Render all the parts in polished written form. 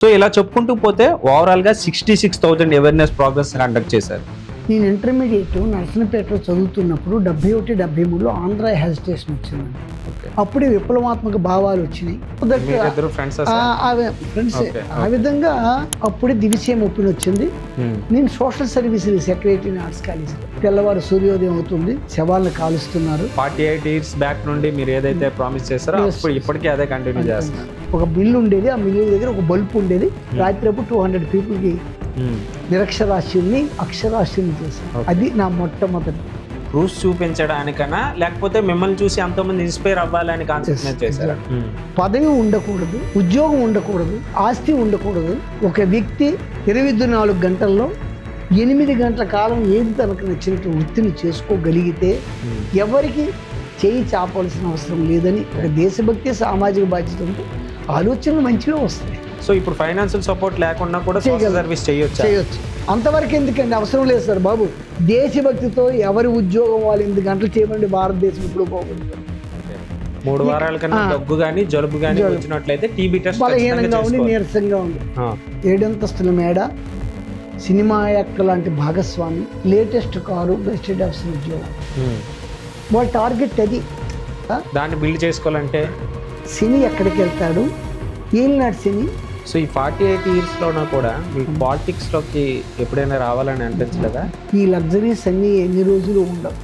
So ఇలా చెప్పుకుంటూ పోతే ఓవరాల్గా 66,000 అవేర్నెస్ ప్రోగ్రామ్స్ కండక్ట్ చేశారు. నేను ఇంటర్మీడియట్ నర్సనపేటలో చదువుతున్నప్పుడు 71, 73లో ఆంధ్ర హెజిటేషన్ వచ్చిందండి. అప్పుడే విప్లవాత్మక భావాలు వచ్చినాయి. ఫ్రెండ్స్ ఆ విధంగా అప్పుడే దివిసీమ ఒప్పిన వచ్చింది. నేను social service secretary arts college. తెల్లవారు సూర్యోదయం అవుతుంది, శవాలను కాలుస్తున్నారు. 48 years బ్యాక్ నుండి మీరు ఏదైతే ప్రామిస్ చేస్తారో ఇప్పటికీ అదే కంటిన్యూ చేస్తున్నారు. ఒక మిల్లు ఉండేది, ఆ మిల్లు దగ్గర ఒక బల్బ్ ఉండేది. రాత్రి 200 పీపుల్కి నిరక్షరాస్యుల్ని అక్షరాస్యుల్ని చేశాను. అది నా మొట్టమొదటి ప్రూఫ్ చూపించడానికన్నా లేకపోతే మిమ్మల్ని చూసి ఎంతోమంది ఇన్స్పైర్ అవ్వాలని కాన్సెప్ట్ చేశారు. పదవి ఉండకూడదు, ఉద్యోగం ఉండకూడదు, ఆస్తి ఉండకూడదు. ఒక వ్యక్తి 24 గంటల్లో 8 గంటల కాలం ఏది తనకు నచ్చినట్టు వృత్తిని చేసుకోగలిగితే ఎవరికి చేయి చాపాల్సిన అవసరం లేదని ఒక దేశభక్తి, సామాజిక బాధ్యత ఉంటే ఆలోచనలు మంచిగా వస్తాయి. సో ఇప్పుడు ఫైనాన్షియల్ సపోర్ట్ లేకుండా కూడా సోషల్ సర్వీస్ చేయొచ్చు. అంతవరకు ఎందుకండి, అవసరం లేదు సార్ బాబు. దేశభక్తితో ఎవరి ఉద్యోగం వాళ్ళు 8 గంటలు చేయమండి. భారతదేశం ఇప్పుడు పోకుండా 3 వారాల కన్నా దగ్గు కానీ జలుబు కానీ వచ్చినట్లయితే టీబీ టెస్ట్ బలహీనంగా ఉండి నీరసంగా ఉంది. 7 అంతస్తుల మేడ, సినిమా యాక్టర్ లాంటి భాగస్వామి, లేటెస్ట్ కారు, గెస్టెడ్ ఆఫీసర్ ఉద్యోగం. వాళ్ళ టార్గెట్ అది. దాన్ని బిల్డ్ చేసుకోవాలంటే శని ఎక్కడికి వెళ్తాడు, ఏలినాడు శని. సో ఈ 48 yearsలోనా కూడా మీకు పాలిటిక్స్లోకి ఎప్పుడైనా రావాలని అనిపించలేదా? ఈ లగ్జరీస్ అన్నీ ఎన్ని రోజులు ఉండవు.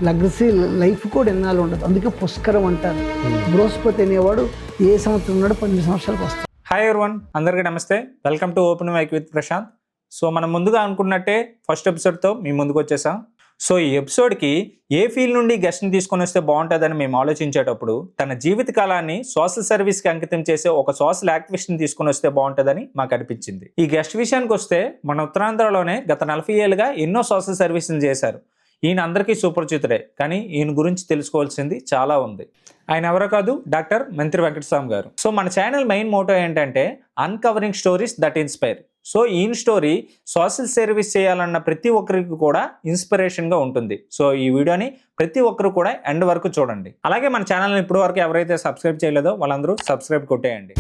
లగ్జరీ లైఫ్ కూడా ఎన్నాళ్ళు ఉండదు. అందుకే పుష్కరం అంటారు. బృహస్పతి అనేవాడు ఏ సంవత్సరం ఉన్నాడు, 12 సంవత్సరాలకు వస్తాడు. హాయ్ ఎవరీవన్, అందరికీ నమస్తే. Welcome to open mic with Prashant. So మనం ముందుగా అనుకున్నట్టే ఫస్ట్ ఎపిసోడ్తో మీ ముందుకు వచ్చేసాం. సో ఈ ఎపిసోడ్కి ఏ ఫీల్డ్ నుండి గెస్ట్ని తీసుకొని వస్తే బాగుంటుందని మేము ఆలోచించేటప్పుడు తన జీవిత కాలాన్ని సోషల్ సర్వీస్కి అంకితం చేసే ఒక సోషల్ యాక్టివిస్ట్ని తీసుకొని వస్తే బాగుంటుందని మాకు అనిపించింది. ఈ గెస్ట్ విషయానికి వస్తే మన ఉత్తరాంధ్రలోనే గత 40 ఏళ్ళుగా ఎన్నో సోషల్ సర్వీసులు చేశారు. ఈయన అందరికీ సుపరిచితుడే, కానీ ఈయన గురించి తెలుసుకోవాల్సింది చాలా ఉంది. ఆయన ఎవరో కాదు, డాక్టర్ మంత్రి వెంకటస్వామి గారు. సో మన ఛానల్ మెయిన్ మోటో ఏంటంటే uncovering stories that inspire. So ఈయన స్టోరీ సోషల్ సర్వీస్ చేయాలన్న ప్రతి ఒక్కరికి కూడా ఇన్స్పిరేషన్గా ఉంటుంది. సో ఈ వీడియోని ప్రతి ఒక్కరు కూడా ఎండ్ వరకు చూడండి. అలాగే మన ఛానల్ని ఇప్పటి వరకు ఎవరైతే సబ్స్క్రైబ్ చేయలేదో వాళ్ళందరూ సబ్స్క్రైబ్ కొట్టేయండి.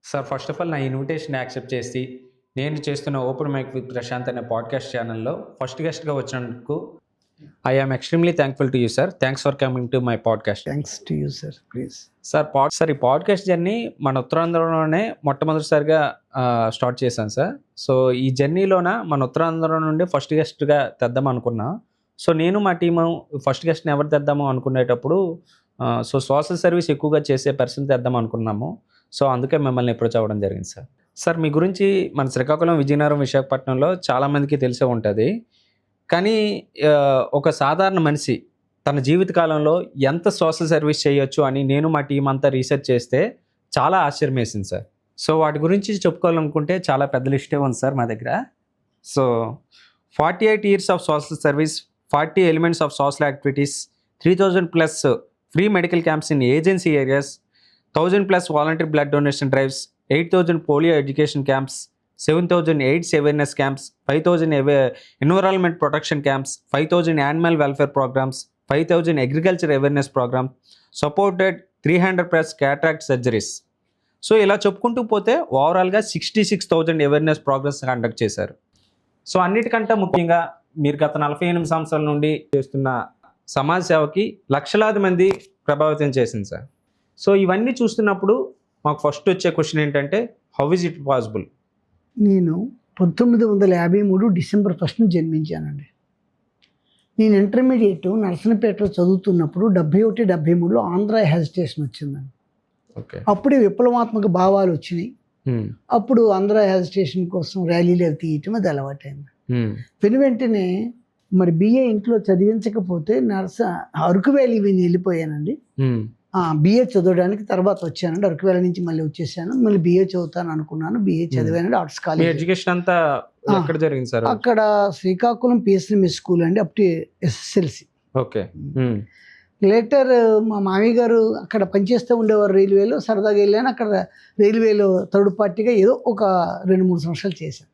సార్, ఫస్ట్ ఆఫ్ ఆల్ నా ఇన్విటేషన్ యాక్సెప్ట్ చేసి నేను చేస్తున్న ఓపెన్ మైక్ విత్ ప్రశాంత్ అనే పాడ్కాస్ట్ ఛానల్లో ఫస్ట్ గెస్ట్గా వచ్చినందుకు I am extremely thankful to you sir. Thanks for coming to my podcast. Thanks to you sir. Please sir, ఈ పాడ్కాస్ట్ జర్నీ మన ఉత్తరాంధ్రలోనే మొట్టమొదటిసారిగా స్టార్ట్ చేశాను సార్. సో ఈ జర్నీలోన మన ఉత్తరాంధ్ర నుండి ఫస్ట్ గెస్ట్గా తెద్దాం అనుకున్నా. సో నేను మా టీము ఫస్ట్ గెస్ట్ని ఎవరు తెద్దాము అనుకునేటప్పుడు సో సోషల్ సర్వీస్ ఎక్కువగా చేసే పర్సన్ తెద్దాం అనుకున్నాము. సో అందుకే మిమ్మల్ని అప్రోచ్ అవ్వడం జరిగింది సార్. సార్, మీ గురించి మన శ్రీకాకుళం, విజయనగరం, విశాఖపట్నంలో చాలామందికి తెలిసే ఉంటుంది. కానీ ఒక సాధారణ మనిషి తన జీవితకాలంలో ఎంత సోషల్ సర్వీస్ చేయొచ్చు అని నేను మా టీం అంతా రీసెర్చ్ చేస్తే చాలా ఆశ్చర్యం వేసింది సార్. సో వాటి గురించి చెప్పుకోవాలనుకుంటే చాలా పెద్ద లిస్టే ఉంది సార్ మా దగ్గర. So 48 years of social service, 40 elements of social activities, 3,000+ free medical camps in agency areas, 1,000+ volunteer blood donation drives, 8,000 polio education camps, 7,000 AIDS awareness camps, 5,000 environment protection camps, 5,000 animal welfare programs, 5,000 agriculture awareness programs, supported 300 plus cataract surgeries. So ఇలా చెప్పుకుంటూ పోతే ఓవరాల్గా 66,000 awareness programmes conduct చేశారు. So అన్నిటికంటే ముఖ్యంగా మీరు గత 48 సంవత్సరాల నుండి చేస్తున్న సమాజ సేవకి లక్షలాది మంది ప్రభావితం చేసింది సార్. సో ఇవన్నీ చూస్తున్నప్పుడు మాకు ఫస్ట్ వచ్చే క్వశ్చన్ ఏంటంటే, హౌ ఇస్ ఇట్ పాసిబుల్? నేను 1953 డిసెంబర్ 1 జన్మించానండి. నేను ఇంటర్మీడియట్ నర్సనపేటలో చదువుతున్నప్పుడు 71-73లో ఆంధ్ర హెజిటేషన్ వచ్చిందండి. ఓకే. అప్పుడే విప్లవాత్మక భావాలు వచ్చినాయి. అప్పుడు ఆంధ్ర హెజిటేషన్ కోసం ర్యాలీలు అవి తీయటం అది అలవాటైంది. వెంటనే మరి బిఏ ఇంట్లో చదివించకపోతే అరకు వ్యాలీ వెళ్ళిపోయానండి. బిఏ చదవడానికి తర్వాత వచ్చానండి. అరకు వ్యాలీ నుంచి మళ్ళీ వచ్చేసాను. మళ్ళీ బిఏ చదువుతాను అనుకున్నాను. బిఏ చదివానండి ఆర్ట్స్ కాలేజ్. ఎడ్యుకేషన్ అంతా ఎక్కడ జరిగింది సార్? అక్కడ శ్రీకాకుళం పిఎస్ఎంఎస్ స్కూల్ అండి, up to SSLC. Okay. Later మా మామయ్య గారు అక్కడ పనిచేస్తూ ఉండేవారు రైల్వేలో. సరదాగా వెళ్ళాను. అక్కడ రైల్వేలో థర్డ్ పార్టీగా ఏదో ఒక 2-3 సంవత్సరాలు చేశాను.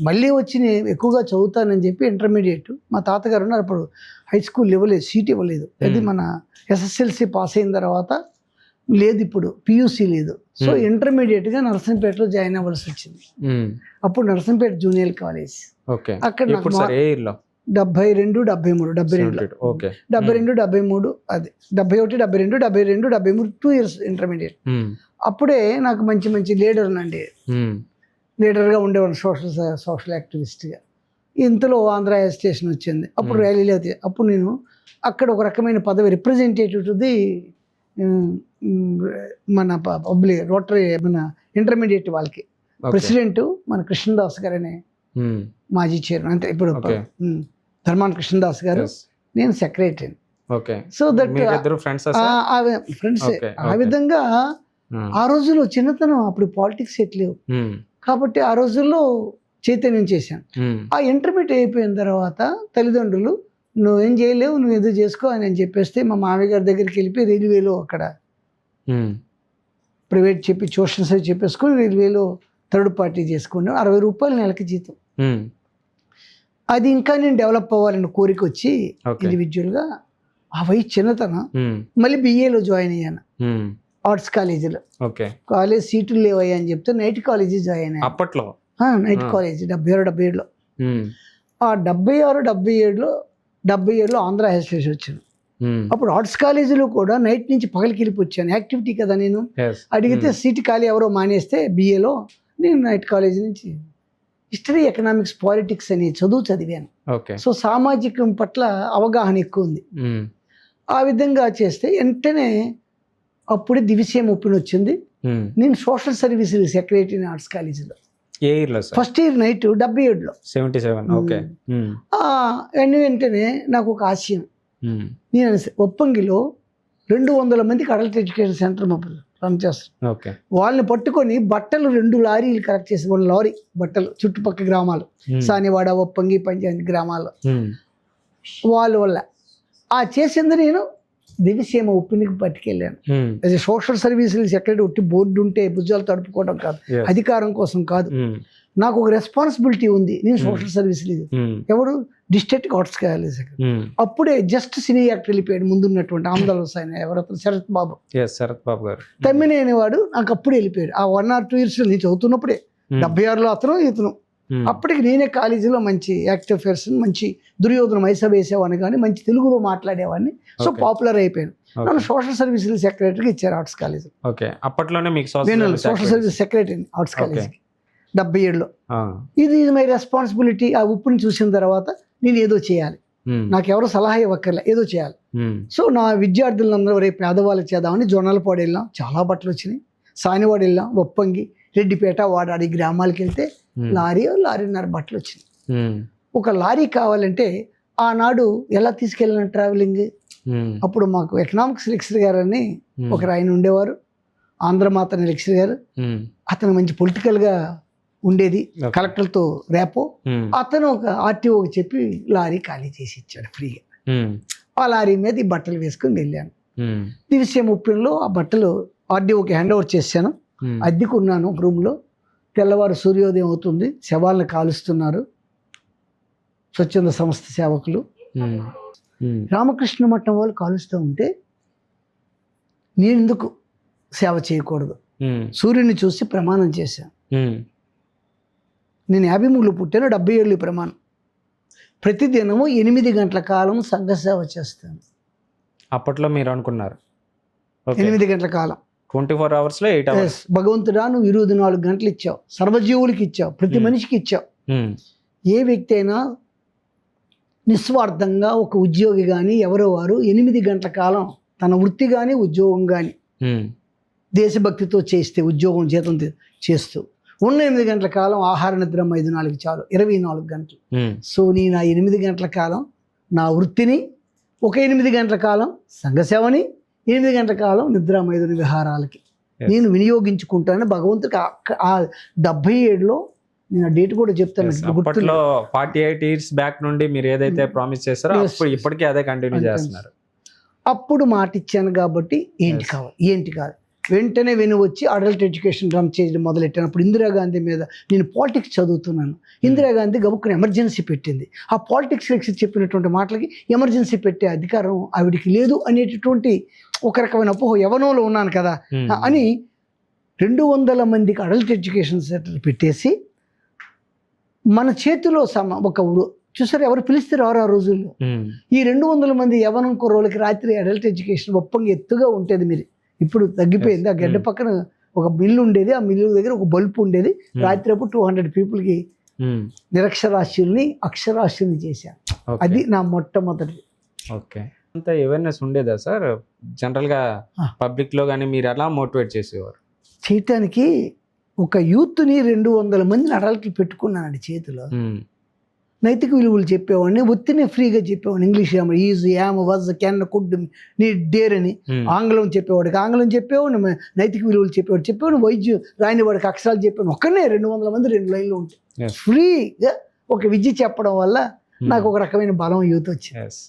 మళ్ళీ వచ్చి నేను ఎక్కువగా చదువుతానని చెప్పి ఇంటర్మీడియట్, మా తాతగారు ఉన్నారు అప్పుడు హై స్కూల్ ఇవ్వలేదు, సీట్ ఇవ్వలేదు. అది మన ఎస్ఎస్ఎల్సి పాస్ అయిన తర్వాత లేదు, ఇప్పుడు పియూసీ లేదు. సో ఇంటర్మీడియట్గా నర్సంపేటలో జాయిన్ అవ్వాల్సి వచ్చింది. అప్పుడు నర్సంపేట జూనియర్ కాలేజ్. అక్కడ 72, 73 అది 71, 72, 73 2 years ఇంటర్మీడియట్. అప్పుడే నాకు మంచి మంచి లీడర్ అండి, లీడర్గా ఉండేవాడు, సోషల్ యాక్టివిస్ట్గా. ఇంతలో ఆంధ్ర స్టేషన్ వచ్చింది. అప్పుడు ర్యాలీలు అవుతాయి. అప్పుడు నేను అక్కడ ఒక రకమైన పదవి, రిప్రజెంటేటివ్ టు ది మన పబ్లిక్ రోటరీ, మన ఇంటర్మీడియట్ వాళ్ళకి ప్రెసిడెంట్ మన కృష్ణదాస్ గారు అనే మాజీ చైర్మన్, అంటే ఇప్పుడు ధర్మాన కృష్ణదాస్ గారు, నేను సెక్రటరీ. So that friends. ఆ విధంగా ఆ రోజుల్లో చిన్నతనం, అప్పుడు పాలిటిక్స్ ఎట్లేవు కాబట్టి ఆ రోజుల్లో చైతన్యం చేశాను. ఆ ఇంటర్మీడియట్ అయిపోయిన తర్వాత తల్లిదండ్రులు నువ్వేం చేయలేవు, నువ్వు ఏదో చేసుకో అని చెప్పేస్తే మా మామయ్య గారి దగ్గరికి వెళ్ళిపోయి రైల్వేలో అక్కడ ప్రైవేట్ ట్యూషన్స్ అవి చెప్పేసుకొని రైల్వేలో థర్డ్ పార్టీ చేసుకుని 60 రూపాయలు నెలకి జీతం. అది ఇంకా నేను డెవలప్ అవ్వాలని కోరిక వచ్చి ఇండివిజువల్గా ఆ వయసు చిన్నతనం మళ్ళీ బిఏలో జాయిన్ అయ్యాను ఆర్ట్స్ కాలేజీలో. కాలేజ్ సీట్లు లేవయ్యా అని చెప్తే నైట్ కాలేజీ జాయిన్ అయ్యాను అప్పట్లో. నైట్ కాలేజీ 76-77లో. ఆ 76-77లో ఆంధ్ర హెజిటేషన్ వచ్చింది. అప్పుడు ఆర్ట్స్ కాలేజీలో కూడా నైట్ నుంచి పగలికి వెళ్ళిపి వచ్చాను. యాక్టివిటీ కదా నేను. అడిగితే సీటు ఖాళీ ఎవరో మానేస్తే బిఏలో నేను నైట్ కాలేజీ నుంచి హిస్టరీ, ఎకనామిక్స్, పాలిటిక్స్ అని చదువు చదివాను. సో సామాజికం పట్ల అవగాహన ఎక్కువ ఉంది. ఆ విధంగా చేస్తే వెంటనే అప్పుడే దివిసీఎం ఓపెన్ వచ్చింది. నేను సోషల్ సర్వీసెస్ సెక్రటరీ ఆర్ట్స్ కాలేజీలో. ఫస్ట్ ఇయర్ నైట్ 77లో. 77. వెంటనే నాకు ఒక ఆశయం, నేను ఒప్పంగిలో 200 మందికి అడల్ట్ ఎడ్యుకేషన్ సెంటర్ రన్ చేస్తాను. వాళ్ళని పట్టుకొని బట్టలు 2 లారీలు కలెక్ట్ చేసి, 1 లారీ బట్టలు చుట్టుపక్కల గ్రామాలు, సానివాడ, ఒప్పంగి, పంచాయతీ గ్రామాలు వాళ్ళ వల్ల ఆ చేసింది. నేను దివిసీమ ఒప్పినికి పట్టుకెళ్ళాను. అది సోషల్ సర్వీసెస్ సెక్రటరీ ఒట్టి బోర్డు ఉంటే భుజాలు తడుపుకోవడం కాదు, అధికారం కోసం కాదు. నాకు ఒక రెస్పాన్సిబిలిటీ ఉంది. నేను సోషల్ సర్వీసెస్ ఎవరు డిస్ట్రిక్ట్ ఆర్ట్స్ కాలేజ్. అప్పుడే జస్ట్ సినీ యాక్టర్ వెళ్ళిపోయాడు ముందున్నటువంటి ఆంధ్ర ఆయన ఎవరతను శరత్ బాబు గారు, తమ్మినేని వాడు. నాకు అప్పుడు వెళ్ళిపోయాడు. ఆ 1 or 2 years నేను చదువుతున్నప్పుడే 76లో అతను ఇతను. అప్పటికి నేనే కాలేజీలో మంచి యాక్టివ్ పర్సన్, మంచి దుర్యోధన మైసభ వేసేవాడిని, కానీ మంచి తెలుగులో మాట్లాడేవాడిని. సో పాపులర్ అయిపోయాను. నన్ను సోషల్ సర్వీసెస్ సెక్రటరీకి ఇచ్చారు ఆర్ట్స్ కాలేజ్. అప్పట్లోనే మీకు సోషల్ సర్వీస్ సెక్రటరీ ఆర్ట్స్ కాలేజ్కి 77లో. ఇది మై రెస్పాన్సిబిలిటీ. ఆ ఉప్పుని చూసిన తర్వాత నేను ఏదో చేయాలి, నాకు ఎవరు సలహా ఇవ్వక్కర్లే, ఏదో చేయాలి. సో నా విద్యార్థులందరూ రేపు పేదవాళ్ళకి చేద్దామని జొన్నలపాడు వెళ్ళాం, చాలా బట్టలు వచ్చినాయి. సానివాడు వెళ్ళాం, ఒప్పంగి, రెడ్డిపేట, వాడాడి గ్రామాలకు వెళ్తే లారీన్నర బట్టలు వచ్చినాయి. ఒక లారీ కావాలంటే ఆనాడు ఎలా తీసుకెళ్ళిన ట్రావెలింగ్. అప్పుడు మాకు ఎకనామిక్స్ లెక్చరర్ గారు అని ఒకరు ఆయన ఉండేవారు, ఆంధ్రమాత అనే లెక్చరర్ గారు. అతను మంచి పొలిటికల్గా ఉండేది, కలెక్టర్తో రేపో. అతను ఒక ఆర్టీఓకి చెప్పి లారీ ఖాళీ చేసి ఇచ్చాడు ఫ్రీగా. ఆ లారీ మీద ఈ బట్టలు వేసుకుని వెళ్ళాను. దివిసీఎం 30లో ఆ బట్టలు ఆర్డీఓకి హ్యాండ్ ఓవర్ చేశాను. అద్దెకున్నాను ఒక రూమ్లో. తెల్లవారు సూర్యోదయం అవుతుంది, శవాలను కాలుస్తున్నారు స్వచ్ఛంద సంస్థ సేవకులు. రామకృష్ణ మఠం వాళ్ళు కాలుస్తూ ఉంటే నేను ఎందుకు సేవ చేయకూడదు? సూర్యుడిని చూసి ప్రమాణం చేశాను. నేను 53లో పుట్టాను, 70 ఏళ్ళు ప్రమాణం. ప్రతిదినము 8 గంటల కాలం సంఘ సేవ చేస్తాను. అప్పట్లో మీరు అనుకున్నారు 8 గంటల కాలం 24 అవర్స్లో 8 అవర్స్. భగవంతుడా, నువ్వు 24 గంటలు ఇచ్చావు, సర్వజీవులకి ఇచ్చావు, ప్రతి మనిషికి ఇచ్చావు. ఏ వ్యక్తి అయినా నిస్వార్థంగా ఒక ఉద్యోగి కానీ ఎవరో వారు 8 గంటల కాలం తన వృత్తి కానీ ఉద్యోగం కానీ దేశభక్తితో చేస్తే, ఉద్యోగం జీతం చేస్తూ ఉన్న 8 గంటల కాలం ఆహార నిద్ర 5-4 చాలు, 24 గంటలు. సో నేను ఆ 8 గంటల కాలం నా వృత్తిని, ఒక 8 గంటల కాలం సంఘసేవని, 8 గంటల కాలం నిద్రామైదుని విహారాలకి నేను వినియోగించుకుంటానని భగవంతుడికి ఆ 77లో నేను ఆ డేట్ కూడా చెప్తాను. అప్పట్లో 48 ఇయర్స్ బ్యాక్ నుండి మీరు ఏదైతే ప్రామిస్ చేస్తారో ఇప్పటికీ అదే కంటిన్యూ చేస్తున్నారు. అప్పుడు మాట ఇచ్చాను కాబట్టి ఏంటి కాదు వెంటనే వచ్చి అడల్ట్ ఎడ్యుకేషన్ రన్ చేయడం మొదలెట్టాను. అప్పుడు ఇందిరాగాంధీ మీద నేను పాలిటిక్స్ చదువుతున్నాను. ఇందిరాగాంధీ గబుక్కుని ఎమర్జెన్సీ పెట్టింది. ఆ పాలిటిక్స్ లెక్చర్ చెప్పినటువంటి మాటలకి ఎమర్జెన్సీ పెట్టే అధికారం ఆవిడికి లేదు అనేటటువంటి ఒక రకమైన అపోహ, యవనంలో ఉన్నాను కదా అని 200 మందికి అడల్ట్ ఎడ్యుకేషన్ సెంటర్ పెట్టేసి మన చేతిలో ఒక చూసారు, ఎవరు పిలిస్తే రారు ఆ రోజుల్లో. ఈ 200 మంది యవనం కుర్రోళ్ళకి రాత్రి అడల్ట్ ఎడ్యుకేషన్ ఒప్పంగా ఎత్తుగా ఉంటుంది. మీరు ఇప్పుడు తగ్గిపోయింది. ఆ గడ్డ పక్కన ఒక మిల్లు ఉండేది, ఆ మిల్లు దగ్గర ఒక బల్బు ఉండేది. రాత్రి అప్పుడు 200 పీపుల్కి నిరక్షరాస్యుల్ని అక్షరాస్యుల్ని చేశాను. అది నా మొట్టమొదటి. ఓకే, అంత అవేర్నెస్ ఉండేదా సార్ జనరల్గా పబ్లిక్లో? కానీ మీరు ఎలా మోటివేట్ చేసేవారు చేయటానికి? ఒక యూత్ని 200 మందిని అడల్ట్లు పెట్టుకున్నానండి చేతిలో. నైతిక విలువలు చెప్పేవాడిని, ఒత్తిని ఫ్రీగా చెప్పేవాడిని. English is, yam, was, can, could, నీ, డేర్ అని. ఆంగ్లం చెప్పేవాడికి ఆంగ్లం చెప్పేవాడిని, నైతిక విలువలు చెప్పేవాడిని, వైద్యం రాని వాడికి అక్షరాలు చెప్పాను. ఒక్కనే 200 మంది 2 లైన్లు ఉంటాయి. ఫ్రీగా ఒక విద్య చెప్పడం వల్ల నాకు ఒక రకమైన బలం యూత్ వచ్చింది.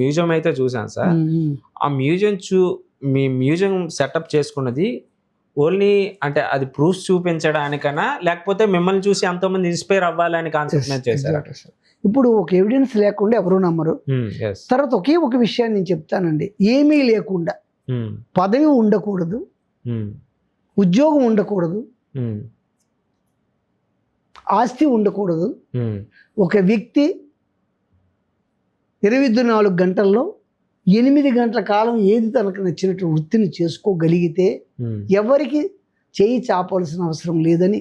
మ్యూజియం అయితే చూసాను సార్. ఆ మీ మ్యూజియం సెటప్ చేసుకున్నది ఓన్లీ అంటే అది ప్రూఫ్ చూపించడానికైనా, లేకపోతే మిమ్మల్ని చూసి ఎంతోమంది ఇన్స్పైర్ అవ్వాలని కాన్సెప్ట్ చేశారు? ఇప్పుడు ఒక ఎవిడెన్స్ లేకుండా ఎవరు నమ్మరు. తర్వాత ఒక విషయాన్ని నేను చెప్తానండి. ఏమీ లేకుండా పదవి ఉండకూడదు, ఉద్యోగం ఉండకూడదు, ఆస్తి ఉండకూడదు. ఒక వ్యక్తి 24 గంటల్లో 8 గంటల కాలం ఏది తనకు నచ్చినట్టు వృత్తిని చేసుకోగలిగితే ఎవరికి చేయి చాపాల్సిన అవసరం లేదని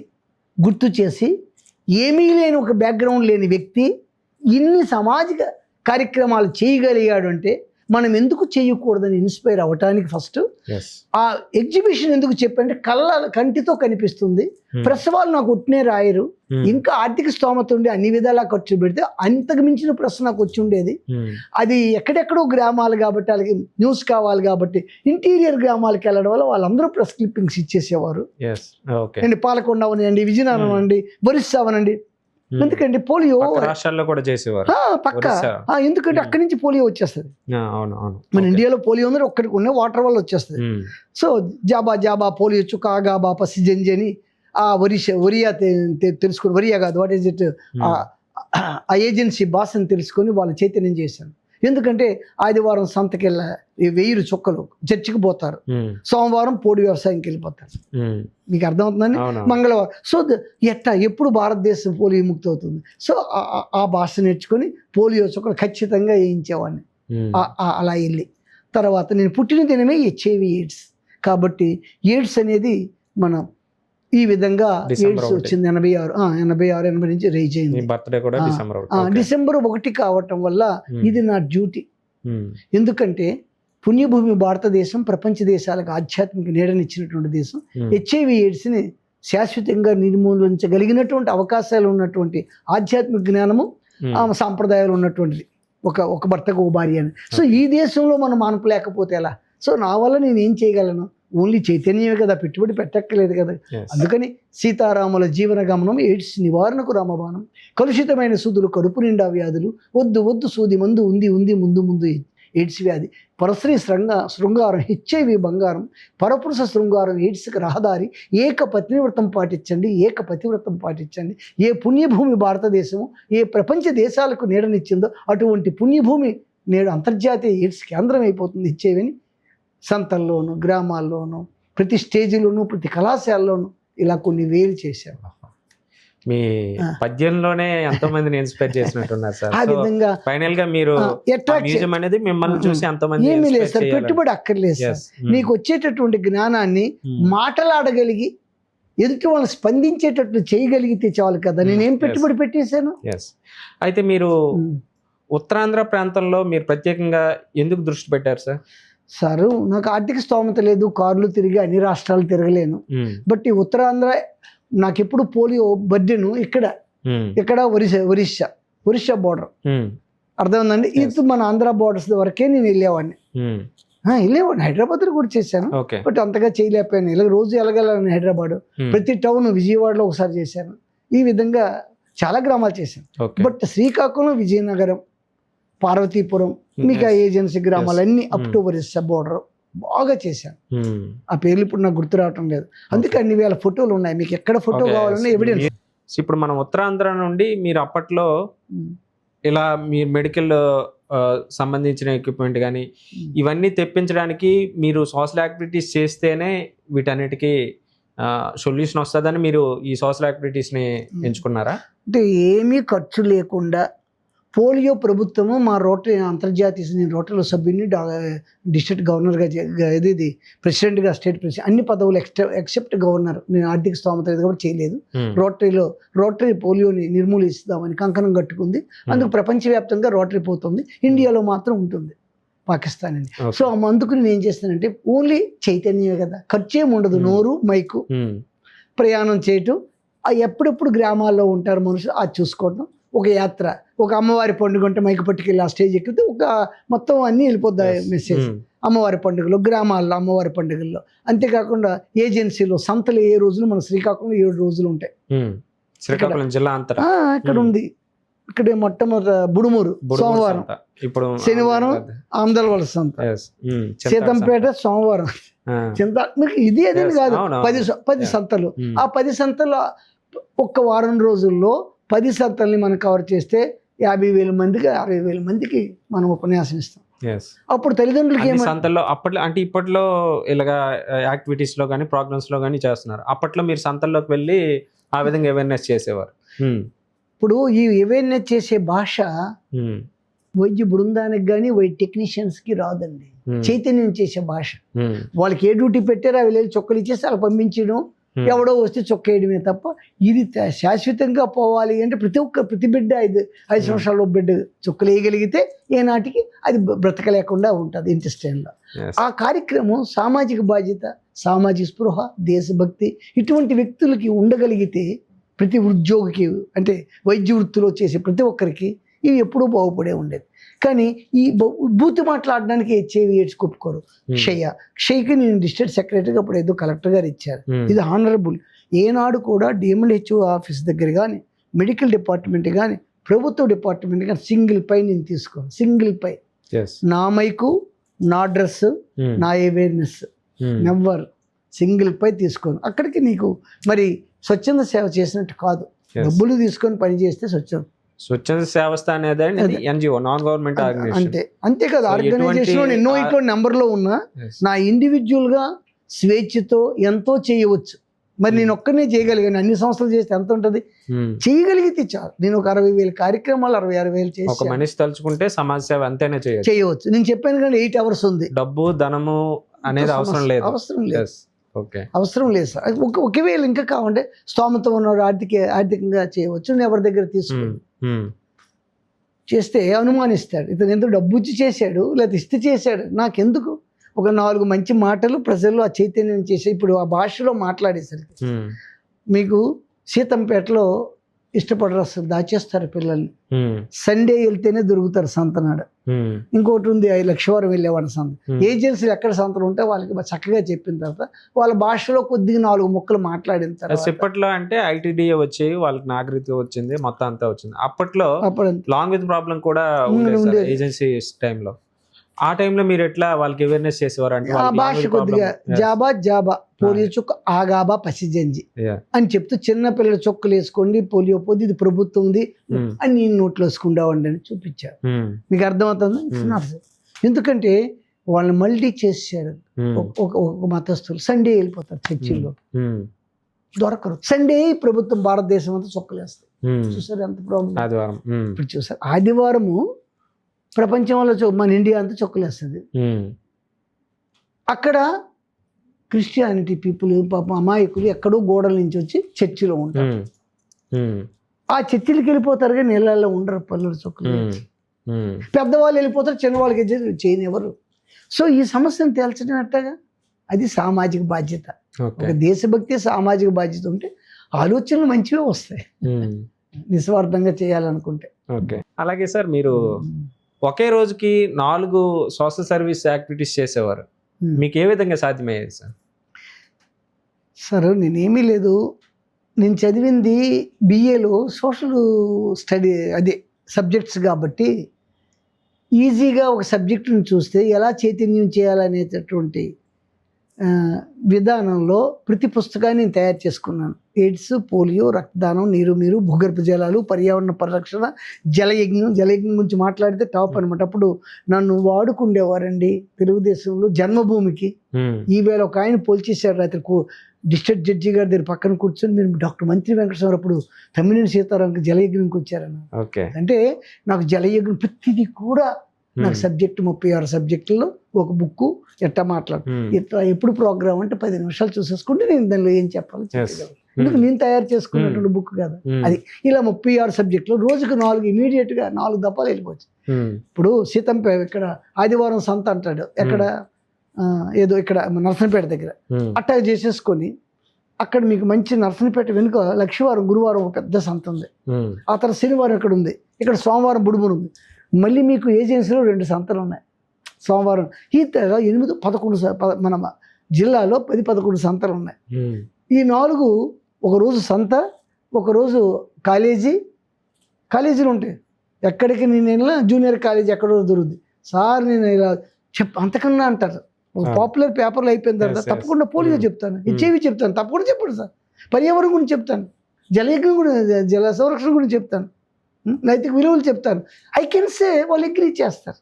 గుర్తు చేసి, ఏమీ లేని ఒక బ్యాక్గ్రౌండ్ లేని వ్యక్తి ఇన్ని సామాజిక కార్యక్రమాలు చేయగలిగాడు అంటే మనం ఎందుకు చేయకూడదని ఇన్స్పైర్ అవ్వటానికి ఫస్ట్ ఆ ఎగ్జిబిషన్ ఎందుకు చెప్పంటే కంటితో కనిపిస్తుంది. ప్రెస్ వాళ్ళు నాకు ఒట్టినే రాయరు, ఇంకా ఆర్థిక స్తోమత ఉండి అన్ని విధాలా ఖర్చు పెడితే అంతకు మించిన ప్రెస్ నాకు వచ్చి ఉండేది. అది ఎక్కడెక్కడో గ్రామాలు కాబట్టి వాళ్ళకి న్యూస్ కావాలి కాబట్టి ఇంటీరియర్ గ్రామాలకు వెళ్ళడం వల్ల వాళ్ళందరూ ప్రెస్ క్లిప్పింగ్స్ ఇచ్చేసేవారు. అండి పాలకొండ అవనండి, విజయనగరం అనండి, ఒరిస్సా అవనండి. ఎందుకంటే పోలియో రాష్ట్రాల్లో కూడా చేసేవారు పక్క. ఎందుకంటే అక్కడి నుంచి పోలియో వచ్చేస్తుంది. మన ఇండియాలో పోలియో ఉంది, ఒక్కడికి ఉన్న వాటర్ వల్ల వచ్చేస్తుంది. సో జాబా పోలియో చుక్క ఆగాబా పసి జంజని ఆ ఒరియా తెలుసుకుని, ఒరియా కాదు వాట్ ఈజ్ ఇట్, ఆ ఏజెన్సీ భాషను తెలుసుకొని వాళ్ళు చైతన్యం చేశాను. ఎందుకంటే ఆదివారం సంతకెళ్ళ 1000 చుక్కలు చర్చికి పోతారు, సోమవారం పోడి వ్యవసాయంకి వెళ్ళిపోతారు. మీకు అర్థమవుతుందండి? మంగళవారం. సో ఎప్పుడు భారతదేశం పోలియో విముక్తి అవుతుంది? సో ఆ భాష నేర్చుకొని పోలియో చుక్కలు ఖచ్చితంగా వేయించేవాడిని. అలా వెళ్ళి తర్వాత నేను పుట్టిన దినమే HIV ఎయిడ్స్ కాబట్టి ఎయిడ్స్ అనేది మనం ఈ విధంగా ఎయిడ్స్ వచ్చింది 86 నుంచి రైజ్ అయింది. డిసెంబర్ 1 కావటం వల్ల ఇది నా డ్యూటీ. ఎందుకంటే పుణ్యభూమి భారతదేశం ప్రపంచ దేశాలకు ఆధ్యాత్మిక నీడనిచ్చినటువంటి దేశం. HIV ఎయిడ్స్ని శాశ్వతంగా నిర్మూలించగలిగినటువంటి అవకాశాలు ఉన్నటువంటి ఆధ్యాత్మిక జ్ఞానము సాంప్రదాయాలు ఉన్నటువంటిది ఒక భర్తకు ఓ భార్య అని. సో ఈ దేశంలో మనం మానపలేకపోతే ఎలా? సో నా వల్ల నేను ఏం చేయగలను? ఓన్లీ చైతన్యమే కదా, పెట్టుబడి పెట్టక్కలేదు కదా. అందుకని సీతారాముల జీవన గమనం, ఎయిడ్స్ నివారణకు రామబాణం, కలుషితమైన సూదులు, కడుపు నిండా వ్యాధులు, వద్దు సూది మందు ఉంది ముందు ఎయిడ్స్ వ్యాధి, పరశ్రీ శృంగారం హెచ్ఐవి బంగారం, పరపురుష శృంగారం ఎయిడ్స్కి రహదారి, ఏక పతివ్రతం పాటించండి, ఏక పతివ్రతం పాటించండి. ఏ పుణ్యభూమి భారతదేశము ఏ ప్రపంచ దేశాలకు నీడనిచ్చిందో అటువంటి పుణ్యభూమి నేడు అంతర్జాతీయ ఎయిడ్స్ కేంద్రం అయిపోతుంది. హెచ్ఐవిని సంతల్లోనూ గ్రామాల్లోనూ ప్రతి స్టేజ్లోనూ ప్రతి కళాశాలలోనూ ఇలా కొన్ని వేలు చేశారు. మీ పద్యంలోనే ఎంతో మందిని ఇన్స్పైర్ చేసినట్టున్నారు సార్. ఆ విధంగా ఫైనల్ గా మీరు మ్యూజియం అనేది మిమ్మల్ని చూసి ఎంతమంది ఏమీ లేదు సార్, పెట్టుబడి అక్కర్లేదు సార్. నీకు వచ్చేటటువంటి జ్ఞానాన్ని మాటలాడగలిగి ఎదుటి వాళ్ళు స్పందించేటట్లు చేయగలిగితే చాలు కదా. నేనేం పెట్టుబడి పెట్టేశాను. అయితే మీరు ఉత్తరాంధ్ర ప్రాంతంలో మీరు ప్రత్యేకంగా ఎందుకు దృష్టి పెట్టారు సార్? సార్ నాకు ఆర్థిక స్తోమత లేదు, కార్లు తిరిగి అన్ని రాష్ట్రాలు తిరగలేను. బట్ ఈ ఉత్తరాంధ్ర నాకు ఎప్పుడు పోలియో బర్డెను ఇక్కడ ఒరిస్సా బోర్డర్ అర్థమైందండి. ఇది మన ఆంధ్ర బోర్డర్స్ వరకే నేను వెళ్ళేవాడిని. హైదరాబాద్ కూడా చేశాను, బట్ అంతగా చేయలేకపోయాను. ఇలా రోజు వెళ్ళగలను హైదరాబాద్, ప్రతి టౌన్ విజయవాడలో ఒకసారి చేశాను. ఈ విధంగా చాలా గ్రామాలు చేశాను. బట్ శ్రీకాకుళం, విజయనగరం, పార్వతీపురం, మిగతా ఏజెన్సీ గ్రామాలన్నీ అప్ టు ఒరిస్సా బోర్డర్ బాగా చేశాను. ఆ పేర్లు ఇప్పుడు నాకు గుర్తు రావటం లేదు. అందుకే అన్ని వేల ఫోటోలు ఉన్నాయి. మీకు ఎక్కడ ఫోటో కావాలన్నా ఎవిడెన్స్. ఇప్పుడు మనం ఉత్తరాంధ్ర నుండి మీరు అప్పట్లో ఇలా మీరు మెడికల్ సంబంధించిన ఎక్విప్మెంట్ కానీ ఇవన్నీ తెప్పించడానికి మీరు సోషల్ యాక్టివిటీస్ చేస్తేనే వీటన్నిటికీ సొల్యూషన్ వస్తుందని మీరు ఈ సోషల్ యాక్టివిటీస్ని ఎంచుకున్నారా? అంటే ఏమీ ఖర్చు లేకుండా పోలియో ప్రభుత్వము మా రోటరీ అంతర్జాతీయ నేను రోటరీలో సభ్యుని, డిస్ట్రిక్ట్ గవర్నర్గా, ఇది ప్రెసిడెంట్గా, స్టేట్ ప్రెసిడెంట్, అన్ని పదవులు ఎక్సెప్ట్ గవర్నర్. నేను ఆర్థిక స్తోమత కాబట్టి చేయలేదు. రోటరీ పోలియోని నిర్మూలిస్తామని కంకణం కట్టుకుంది. అందుకు ప్రపంచవ్యాప్తంగా రోటరీ పోతుంది, ఇండియాలో మాత్రం ఉంటుంది పాకిస్తాన్ అని. సో అందుకు నేను ఏం చేస్తానంటే ఓన్లీ చైతన్యమే కదా, ఖర్చు ఏమి ఉండదు. నోరు మైకు, ప్రయాణం చేయటం, ఎప్పుడెప్పుడు గ్రామాల్లో ఉంటారు మనుషులు అది చూసుకోవటం, ఒక యాత్ర, ఒక అమ్మవారి పండుగ ఉంటే మైకు పట్టుకెళ్ళి ఆ స్టేజ్ ఎక్కితే ఒక మొత్తం అన్నీ వెళ్ళిపోతాయి మెసేజ్. అమ్మవారి పండుగలో, గ్రామాల్లో అమ్మవారి పండుగల్లో, అంతేకాకుండా ఏజెన్సీలో సంతలు ఏ రోజులు మన శ్రీకాకుళంలో 7 రోజులు ఉంటాయి. శ్రీకాకుళం జిల్లా అంతా ఇక్కడ ఉంది. ఇక్కడ మొట్టమొదటి బుడుమూరు సోమవారం, ఇప్పుడు శనివారం ఆమ్దల్వలస సంత, సీతంపేట సోమవారం, ఇది అదేని కాదు 10 సంతలు. ఆ 10 సంతలు ఒక్క వారం రోజుల్లో 10 సంతల్ని మనం కవర్ చేస్తే 50,000 మందికి 60,000 మందికి మనం ఉపన్యాసం ఇస్తాం. అప్పుడు తల్లిదండ్రులకి సంతల్లో అప్పట్లో అంటే ఇప్పట్లో ఇలాగా యాక్టివిటీస్ లో కానీ ప్రోగ్రామ్స్ లో కానీ చేస్తున్నారు. అప్పట్లో మీరు సంతల్లోకి వెళ్ళి ఆ విధంగా అవేర్నెస్ చేసేవారు. ఇప్పుడు ఈ అవేర్నెస్ చేసే భాష వైద్య బృందానికి కానీ వైద్య టెక్నీషియన్స్ కి రాదండి. చైతన్యం చేసే భాష. వాళ్ళకి ఏ డ్యూటీ పెట్టారో అవి లేదు, చొక్కలు ఇచ్చేసి అలా పంపించడం, ఎవడో వస్తే చొక్కేయడమే తప్ప ఇది శాశ్వతంగా పోవాలి అంటే ప్రతి బిడ్డ 5 సంవత్సరాల బిడ్డ చొక్కలు వేయగలిగితే ఏనాటికి అది బ్రతకలేకుండా ఉంటుంది ఇంటెస్టైన్లో. ఆ కార్యక్రమం సామాజిక బాధ్యత, సామాజిక స్పృహ, దేశభక్తి ఇటువంటి వ్యక్తులకి ఉండగలిగితే ప్రతి ఉద్యోగికి అంటే వైద్య వృత్తిలో చేసే ప్రతి ఒక్కరికి ఇవి ఎప్పుడూ బాగుపడే ఉండేది. కానీ ఈ బూతు మాట్లాడడానికి హెచ్ఐవి ఎయిడ్స్ ఒప్పుకోరు. క్షయకి నేను డిస్ట్రిక్ట్ సెక్రటరీగా అప్పుడు ఏదో కలెక్టర్ గారు ఇచ్చారు. ఇది హానరబుల్. ఏనాడు కూడా డిఎంహెచ్ఓ ఆఫీస్ దగ్గర కానీ, మెడికల్ డిపార్ట్మెంట్ కానీ, ప్రభుత్వ డిపార్ట్మెంట్ కానీ సింగిల్ పై నేను తీసుకోను. సింగిల్ పై నా మైకు, నా డ్రెస్, నా అవేర్నెస్, నెవర్ సింగిల్ పై తీసుకోను. అక్కడికి నీకు మరి స్వచ్ఛంద సేవ చేసినట్టు కాదు, డబ్బులు తీసుకొని పని చేస్తే స్వచ్ఛంద సేవస్థ అనేది ఎన్జిఓ, నాన్ గవర్నమెంట్ అంతే. అంతేకాదు ఆర్గనైజేషన్ ఎన్నో ఇటువంటి నెంబర్లో ఉన్నా నా ఇండివిజువల్గా స్వేచ్ఛతో ఎంతో చేయవచ్చు. మరి నేను ఒక్కనే చేయగలిగాను. అన్ని సంస్థలు చేస్తే ఎంత ఉంటుంది? చేయగలిగితే చాలు. నేను ఒక 60,000 కార్యక్రమాలు 66,000 చేసి ఒక మనిషి తలుచుకుంటే సమాజ సేవ అంతేనే చేయవచ్చు. నేను చెప్పాను కానీ 8 hours ఉంది. డబ్బు ధనము అనేది అవసరం లేదు. అవసరం లేదు సార్. ఒకవేళ ఇంకా కావాలంటే స్తోమత ఉన్నవాడు ఆర్థికంగా చేయవచ్చు. ఎవరి దగ్గర తీసుకుని చేస్తే అనుమానిస్తాడు, ఇతను ఎందుకు డబ్బు ఇచ్చి చేశాడు లేదా ఇస్తే చేశాడు, నాకెందుకు? ఒక 4 మంచి మాటలు ప్రజల్లో ఆ చైతన్యం చేసే ఇప్పుడు ఆ భాషలో మాట్లాడేసరికి మీకు సీతంపేటలో ఇష్టపడరు, అసలు దాచేస్తారు పిల్లల్ని. సండే వెళ్తేనే దొరుకుతారు సంతనాడు. ఇంకోటి ఉంది లక్షవారం వెళ్ళేవాడు సంత. ఏజెన్సీలు ఎక్కడ సంతలు ఉంటే వాళ్ళకి చక్కగా చెప్పిన తర్వాత వాళ్ళ భాషలో కొద్దిగా 4 ముక్కలు మాట్లాడిన తర్వాత ఇప్పట్లో అంటే ఐటీడీఏ వచ్చి వాళ్ళకి నాగరికత వచ్చింది, మొత్తం అంతా వచ్చింది. అప్పట్లో లాంగ్వేజ్ ప్రాబ్లం కూడా ఏజెన్సీ టైంలో ఆ టైంలో మీరు ఎట్లా వాళ్ళకి అవేర్నెస్ చేసేవారు అంటే ఆ భాష కొద్దిగా జాబా పోలియో చుక్క ఆగాబా పసిజంజి అని చెప్తూ చిన్న పిల్లల చొక్కలు వేసుకోండి, పోలియో పోతే ఇది ప్రభుత్వంది అని నేను నోట్లో వేసుకుంటావండి అని చూపించారు. మీకు అర్థమవుతుంది? ఎందుకంటే వాళ్ళని మల్టీ చేశారు. ఒక మతస్థులు సండే వెళ్ళిపోతారు చర్చిల్లో, దొరకరు. సండే ప్రభుత్వం భారతదేశం అంతా చొక్కలు వేస్తారు. చూసారు ఎంత ప్రాబ్లం? ఇప్పుడు చూసారు, ఆదివారము ప్రపంచం వల్ల మన ఇండియా అంతా చొక్కలు వేస్తుంది. అక్కడ క్రిస్టియానిటీ పీపుల్ పాపం అమాయకులు ఎక్కడో గోడల నుంచి వచ్చి చర్చిలో ఉంటారు. ఆ చర్చిలకి వెళ్ళిపోతారు కానీ నీళ్ళల్లో ఉండరు. పల్లెలు చొక్కలు పెద్దవాళ్ళు వెళ్ళిపోతారు, చిన్నవాళ్ళకి చేయనివ్వరు. సో ఈ సమస్యను తేల్చడం ఎట్టగా? అది సామాజిక బాధ్యత. ఒక దేశభక్తి సామాజిక బాధ్యత ఉంటే ఆలోచనలు మంచివే వస్తాయి, నిస్వార్థంగా చేయాలనుకుంటే. ఓకే. అలాగే సార్, మీరు ఒకే రోజుకి 4 సోషల్ సర్వీస్ యాక్టివిటీస్ చేసేవారు. మీకు ఏ విధంగా సాధ్యమయ్యేది సార్? సార్ నేనేమీ లేదు, నేను చదివింది బిఏలో సోషల్ స్టడీ అదే సబ్జెక్ట్స్ కాబట్టి ఈజీగా ఒక సబ్జెక్టుని చూస్తే ఎలా చైతన్యం చేయాలనేటటువంటి విధానంలో ప్రతి పుస్తకాన్ని నేను తయారు చేసుకున్నాను. ఎయిడ్స్, పోలియో, రక్తదానం, నీరు, భూగర్భ జలాలు, పర్యావరణ పరిరక్షణ, జలయజ్ఞం గురించి మాట్లాడితే టాప్ అనమాట. అప్పుడు నన్ను వాడుకుండేవారండి తెలుగుదేశంలో జన్మభూమికి. ఈవేళ ఒక ఆయన పోల్చేశాడు రాత్రి డిస్ట్రిక్ట్ జడ్జి గారి దగ్గర పక్కన కూర్చొని, మీరు డాక్టర్ మంత్రి వెంకటేశ్వర అప్పుడు తమ్మినేని సీతారాంకి జలయజ్ఞంకి వచ్చారన్న. అంటే నాకు జలయజ్ఞం ప్రతిదీ కూడా నాకు సబ్జెక్టు 36 సబ్జెక్టుల్లో ఒక బుక్ ఎట్టా మాట్లాడు ఎట్లా ఎప్పుడు ప్రోగ్రామ్ అంటే 10 నిమిషాలు చూసేసుకుంటే నేను దానిలో ఏం చెప్పాలో చెప్పగలను. ఎందుకు నేను తయారు చేసుకున్నటువంటి బుక్ కదా అది. ఇలా 36 సబ్జెక్టులు రోజుకు 4 ఇమీడియట్గా 4 దఫాలు వెళ్ళిపోవచ్చు. ఇప్పుడు సీతంపేట ఇక్కడ ఆదివారం సంత అంటాడు, ఎక్కడ ఏదో ఇక్కడ నర్సనపేట దగ్గర అట్టా చేసేసుకొని అక్కడ మీకు మంచి నర్సనపేట వెనుక లక్షవారం గురువారం ఒక పెద్ద సంత ఉంది, ఆ తర్వాత శనివారం ఇక్కడ ఉంది, ఇక్కడ సోమవారం బుడుమురు ఉంది, మళ్ళీ మీకు ఏజెన్సీలో 2 సంతలు ఉన్నాయి సోమవారం. ఈ 8-11 మన జిల్లాలో 10-11 సంతలు ఉన్నాయి. ఈ 4 ఒకరోజు సంత, ఒకరోజు కాలేజీలు ఉంటాయి. ఎక్కడికి నేను ఇలా జూనియర్ కాలేజీ ఎక్కడో దొరుకుతుంది సార్, నేను ఇలా అంతకన్నా అంటారు. ఒక పాపులర్ పేపర్లు అయిపోయిన తర్వాత తప్పకుండా పోలియో చెప్తాను, హెచ్ఐవి చెప్తాను, తప్పకుండా చెప్పండి సార్, పర్యావరణం గురించి చెప్తాను, జలయజ్ఞం గురించి, జల సంరక్షణ గురించి చెప్తాను, నైతిక విలువలు చెప్తాను. ఐ కెన్ సే వాళ్ళు అగ్రీ చేస్తారు.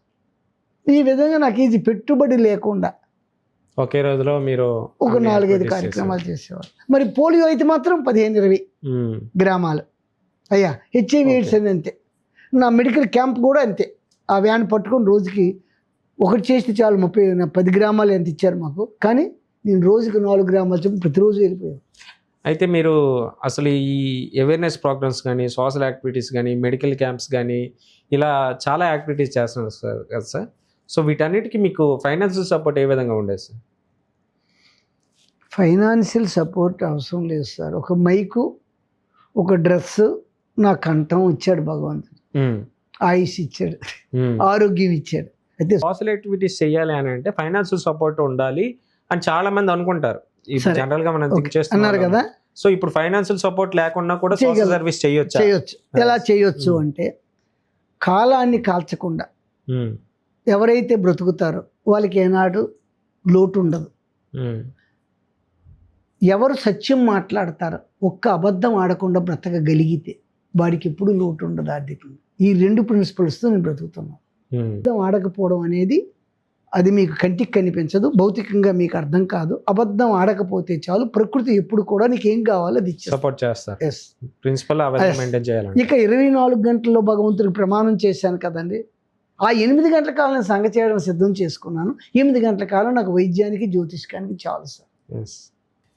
ఈ విధంగా నాకు ఇది పెట్టుబడి లేకుండా ఒకే రోజులో మీరు ఒక 4-5 కార్యక్రమాలు చేసేవారు. మరి పోలియో అయితే మాత్రం 15-20 గ్రామాలు అయ్యా. హెచ్ఐవి ఎయిడ్స్ అని అంతే. నా మెడికల్ క్యాంప్ కూడా అంతే. ఆ వ్యాన్ పట్టుకొని రోజుకి ఒకటి చేస్తే చాలు 10 గ్రామాలు ఎంత ఇచ్చారు మాకు, కానీ నేను రోజుకి 4 గ్రామాలు చెప్పి ప్రతిరోజు వెళ్ళిపోయాను. అయితే మీరు అసలు ఈ అవేర్నెస్ ప్రోగ్రామ్స్ కానీ, సోషల్ యాక్టివిటీస్ కానీ, మెడికల్ క్యాంప్స్ కానీ ఇలా చాలా యాక్టివిటీస్ చేస్తున్నారు సార్ కదా సార్. సో వీటన్నిటికీ మీకు ఫైనాన్షియల్ సపోర్ట్ ఏ విధంగా ఉండేది సార్? ఫైనాన్షియల్ సపోర్ట్ అవసరం లేదు సార్. ఒక మైకు, ఒక డ్రెస్, నా కంఠం ఇచ్చాడు భగవంతుడు, ఆయుష్ ఇచ్చాడు, ఆరోగ్యం ఇచ్చాడు. అయితే సోషల్ యాక్టివిటీస్ చేయాలి అని అంటే ఫైనాన్షియల్ సపోర్ట్ ఉండాలి అని చాలా మంది అనుకుంటారు. జనరల్ గా మనం థింక్ చేస్తున్నారు కదా. సో ఇప్పుడు ఫైనాన్షియల్ సపోర్ట్ లేకుండా కూడా సోషల్ సర్వీస్ చేయొచ్చు. ఎలా చేయొచ్చు అంటే, కాలాన్ని కాల్చకుండా ఎవరైతే బ్రతుకుతారో వాళ్ళకి ఏనాడు లోటు ఉండదు. ఎవరు సత్యం మాట్లాడతారో, ఒక్క అబద్ధం ఆడకుండా బ్రతకగలిగితే వాడికి ఎప్పుడు లోటు ఉండదు ఆర్థికంగా. ఈ 2 ప్రిన్సిపల్స్తో నేను బ్రతుకుతున్నాను. అబద్ధం ఆడకపోవడం అనేది అది మీకు కంటికి కనిపించదు, భౌతికంగా మీకు అర్థం కాదు. అబద్ధం ఆడకపోతే చాలు, ప్రకృతి ఎప్పుడు కూడా నీకు ఏం కావాలో అది సపోర్ట్ చేస్తారు. ప్రిన్సిపల్ మెయింటైన్ చేయాలి. ఇక 24 గంటల్లో భగవంతుడికి ప్రమాణం చేశాను కదండి, ఆ 8 గంటల కాలం నేను సంగ చేయడం సిద్ధం చేసుకున్నాను. 8 గంటల కాలం నాకు వైద్యానికి, జ్యోతిష్కానికి చాలు సార్.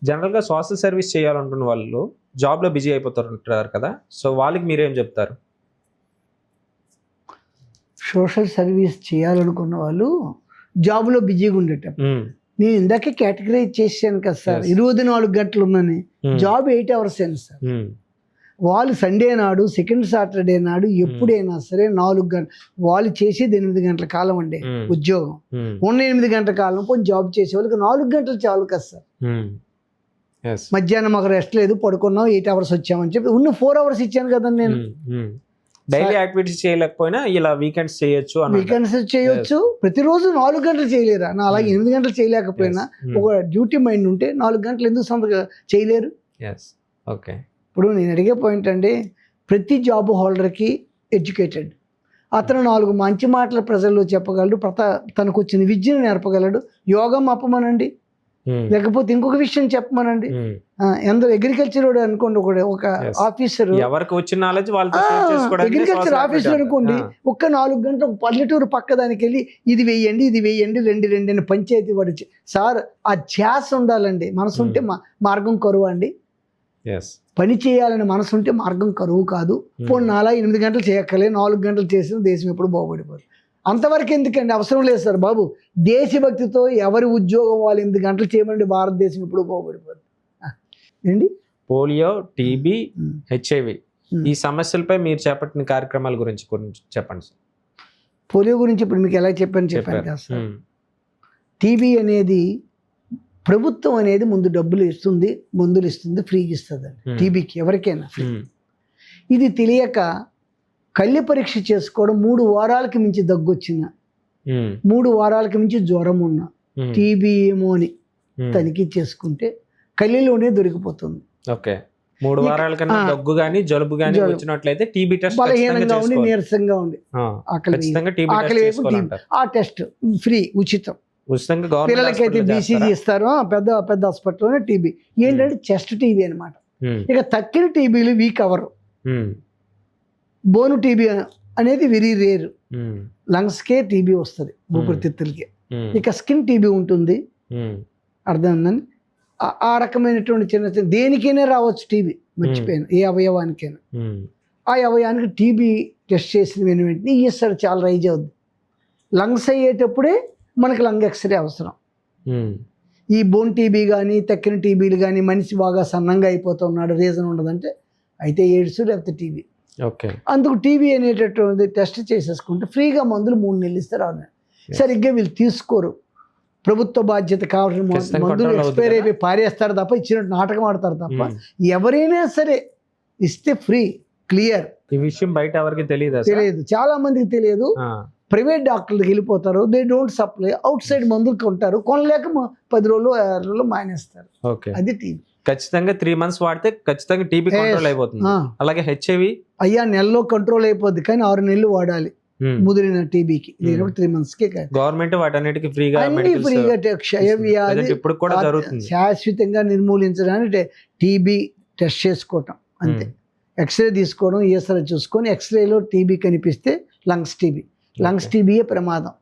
జనరల్గా సోషల్ సర్వీస్ చేయాలనుకున్న వాళ్ళు జాబ్లో బిజీ అయిపోతారు కదా, సో వాళ్ళకి మీరేం చెప్తారు? సోషల్ సర్వీస్ చేయాలనుకున్న వాళ్ళు జాబ్లో బిజీగా ఉండేటప్పుడు, నేను ఇందాకే కేటగరైజ్ చేశాను కదా సార్, 24 గంటలు ఉన్నాను, జాబ్ 8 hours అయినా సార్. వాళ్ళు సండే నాడు, సెకండ్ సాటర్డే నాడు ఎప్పుడైనా సరే 4 గంటలు వాళ్ళు చేసేది 8 గంటల కాలం అండి ఉద్యోగం. ఉన్న 8 గంటల కాలం పోయి జాబ్ చేసే వాళ్ళకి 4 గంటలు చాలు కదా సార్. మధ్యాహ్నం మాకు రెస్ట్ లేదు, పడుకున్నాం, 8 hours వచ్చామని చెప్పి ఉన్న 4 hours ఇచ్చాను కదండి నేను. డైలీ యాక్టివిటీస్ చేయలేకపోయినా ఇలా వీకెండ్స్ చేయొచ్చు అని వీకెండ్స్ చేయొచ్చు. ప్రతిరోజు 4 గంటలు చేయలేరా? నా అలాగే 8 గంటలు చేయలేకపోయినా ఒక డ్యూటీ మైండ్ ఉంటే 4 గంటలు ఎందుకు చేయలేరు? ఓకే. ఇప్పుడు నేను అడిగే పాయింట్ అండి, ప్రతి జాబ్ హోల్డర్కి ఎడ్యుకేటెడ్, అతను 4 మంచి మాటలు ప్రజల్లో చెప్పగలడు, తనకు వచ్చిన విద్యను నేర్పగలడు. యోగం అప్పమనండి, లేకపోతే ఇంకొక విషయం చెప్పమనండి. ఎందరో అగ్రికల్చర్ అనుకోండి, ఒక ఆఫీసర్, ఎవరికి వచ్చిన నాలెడ్జ్ వాళ్ళతో అగ్రికల్చర్ ఆఫీసర్ అనుకోండి, ఒక్క 4 గంటలు ఒక పల్లెటూరు పక్కదానికి వెళ్ళి ఇది వేయండి ఇది వేయండి 2 అని పంచాయతీ వాడు సార్, ఆ ధ్యాస ఉండాలండి. మనసు ఉంటే మార్గం కరువు అండి. పని చేయాలని మనసు ఉంటే మార్గం కరువు కాదు. పోనీ 8 గంటలు చేయక్కలే, 4 గంటలు చేసిన దేశం ఎప్పుడు బాగుపడిపోదు. అంతవరకు ఎందుకండి? అవసరం లేదు సార్ బాబు. దేశభక్తితో ఎవరి ఉద్యోగం వాళ్ళు 8 గంటలు చేయమండి, భారతదేశం ఎప్పుడు బాగుపడిపోదు. ఏంటి పోలియో, టీబీ, హెచ్ఐవి ఈ సమస్యలపై మీరు చేపట్టిన కార్యక్రమాల గురించి చెప్పండి సార్. పోలియో గురించి ఇప్పుడు మీకు ఎలా చెప్పాను కదా సార్. టీబీ అనేది ప్రభుత్వం అనేది ముందు డబ్బులు ఇస్తుంది, మందులు ఇస్తుంది, ఫ్రీగా ఇస్తుంది అండి టీబీకి, ఎవరికైనా ఫ్రీ. ఇది తెలియక కళ్ళి పరీక్ష చేసుకోవడం, 3 వారాలకి మించి దగ్గొచ్చిన, 3 వారాలకి మించి జ్వరం ఉన్న, టీబీ ఏమో అని తనిఖీ చేసుకుంటే కళ్ళిలోనే దొరికిపోతుంది. ఓకే. 3 వారాల కన్నా దగ్గు గానీ జలుబు గానీ వచ్చినట్లయితే టీబీ టెస్ట్, బలహీనంగా ఉండి నీరసంగా ఉండి ఆకలి ఆ టెస్ట్ ఫ్రీ, ఉచితం. పిల్లలకైతే బీసీజీ ఇస్తారు, పెద్ద పెద్ద హాస్పిటల్లోనే. టీబీ ఏంటంటే చెస్ట్ టీబీ అనమాట. ఇక తక్కిన టీబీలు వీక్ అవరు. బోను టీబీ అనేది వెరీ రేర్, లంగ్స్కే టీబీ వస్తుంది, ఊపిరితిత్తులకి. ఇక స్కిన్ టీబీ ఉంటుంది, అర్థమైందని. ఆ రకమైనటువంటి చిన్న చిన్న దేనికైనా రావచ్చు టీబీ, మర్చిపోయాను, ఏ అవయవానికైనా. ఆ అవయవానికి టీబీ టెస్ట్ చేసిన వెంటనే ఈఎస్ఆర్ చాలా రైజ్ అవుద్ది. లంగ్స్ అయ్యేటప్పుడే మనకి లంగ్ ఎక్స్రే అవసరం. ఈ బోన్ టీబీ కానీ తక్కిన టీబీలు కానీ మనిషి బాగా సన్నంగా అయిపోతూ ఉన్నాడు, రీజన్ ఉండదంటే అయితే ఎయిడ్స్ లేకపోతే టీబీ. అందుకు టీబీ అనేటటువంటి టెస్ట్ చేసేసుకుంటే ఫ్రీగా మందులు 3 నెలలు ఇస్తారు. సరిగ్గా వీళ్ళు తీసుకోరు, ప్రభుత్వ బాధ్యత కావాల్సిన మందులు ఎక్స్పైర్ అయిపోయి పారేస్తారు తప్ప, ఇచ్చినట్టు నాటకం ఆడతారు తప్ప. ఎవరైనా సరే ఇస్తే ఫ్రీ, క్లియర్. ఈ విషయం బయట ఎవరికి తెలియదు, చాలా మందికి తెలియదు. ప్రైవేట్ డాక్టర్లకు వెళ్ళిపోతారు, they don't supply, out side మందులు కొంటారు, కొనలేక 10 రోజులు 6 రోజులు మానేస్తారు. అది టీబీ. ఖచ్చితంగా 3 months వాడితే ఖచ్చితంగా టీబీ కంట్రోల్ అయిపోతుంది. అలాగే హెచ్ఐవి అయ్యా నెలలో కంట్రోల్ అయిపోద్ది, కానీ 6 నెలలు వాడాలి ముదిరిన టీబీకి. 3 months గవర్నమెంట్ వాటన్నిటికీ ఫ్రీగా ఇప్పుడు కూడా జరుగుతుంది. శాశ్వతంగా నిర్మూలించడానికి టీబీ టెస్ట్ చేసుకోవటం అంతే. ఎక్స్రే తీసుకోవడం, ఈఎస్ఆర్ చూసుకొని ఎక్స్రేలో టీబీ కనిపిస్తే లంగ్స్ టీబీయే ప్రమాదం.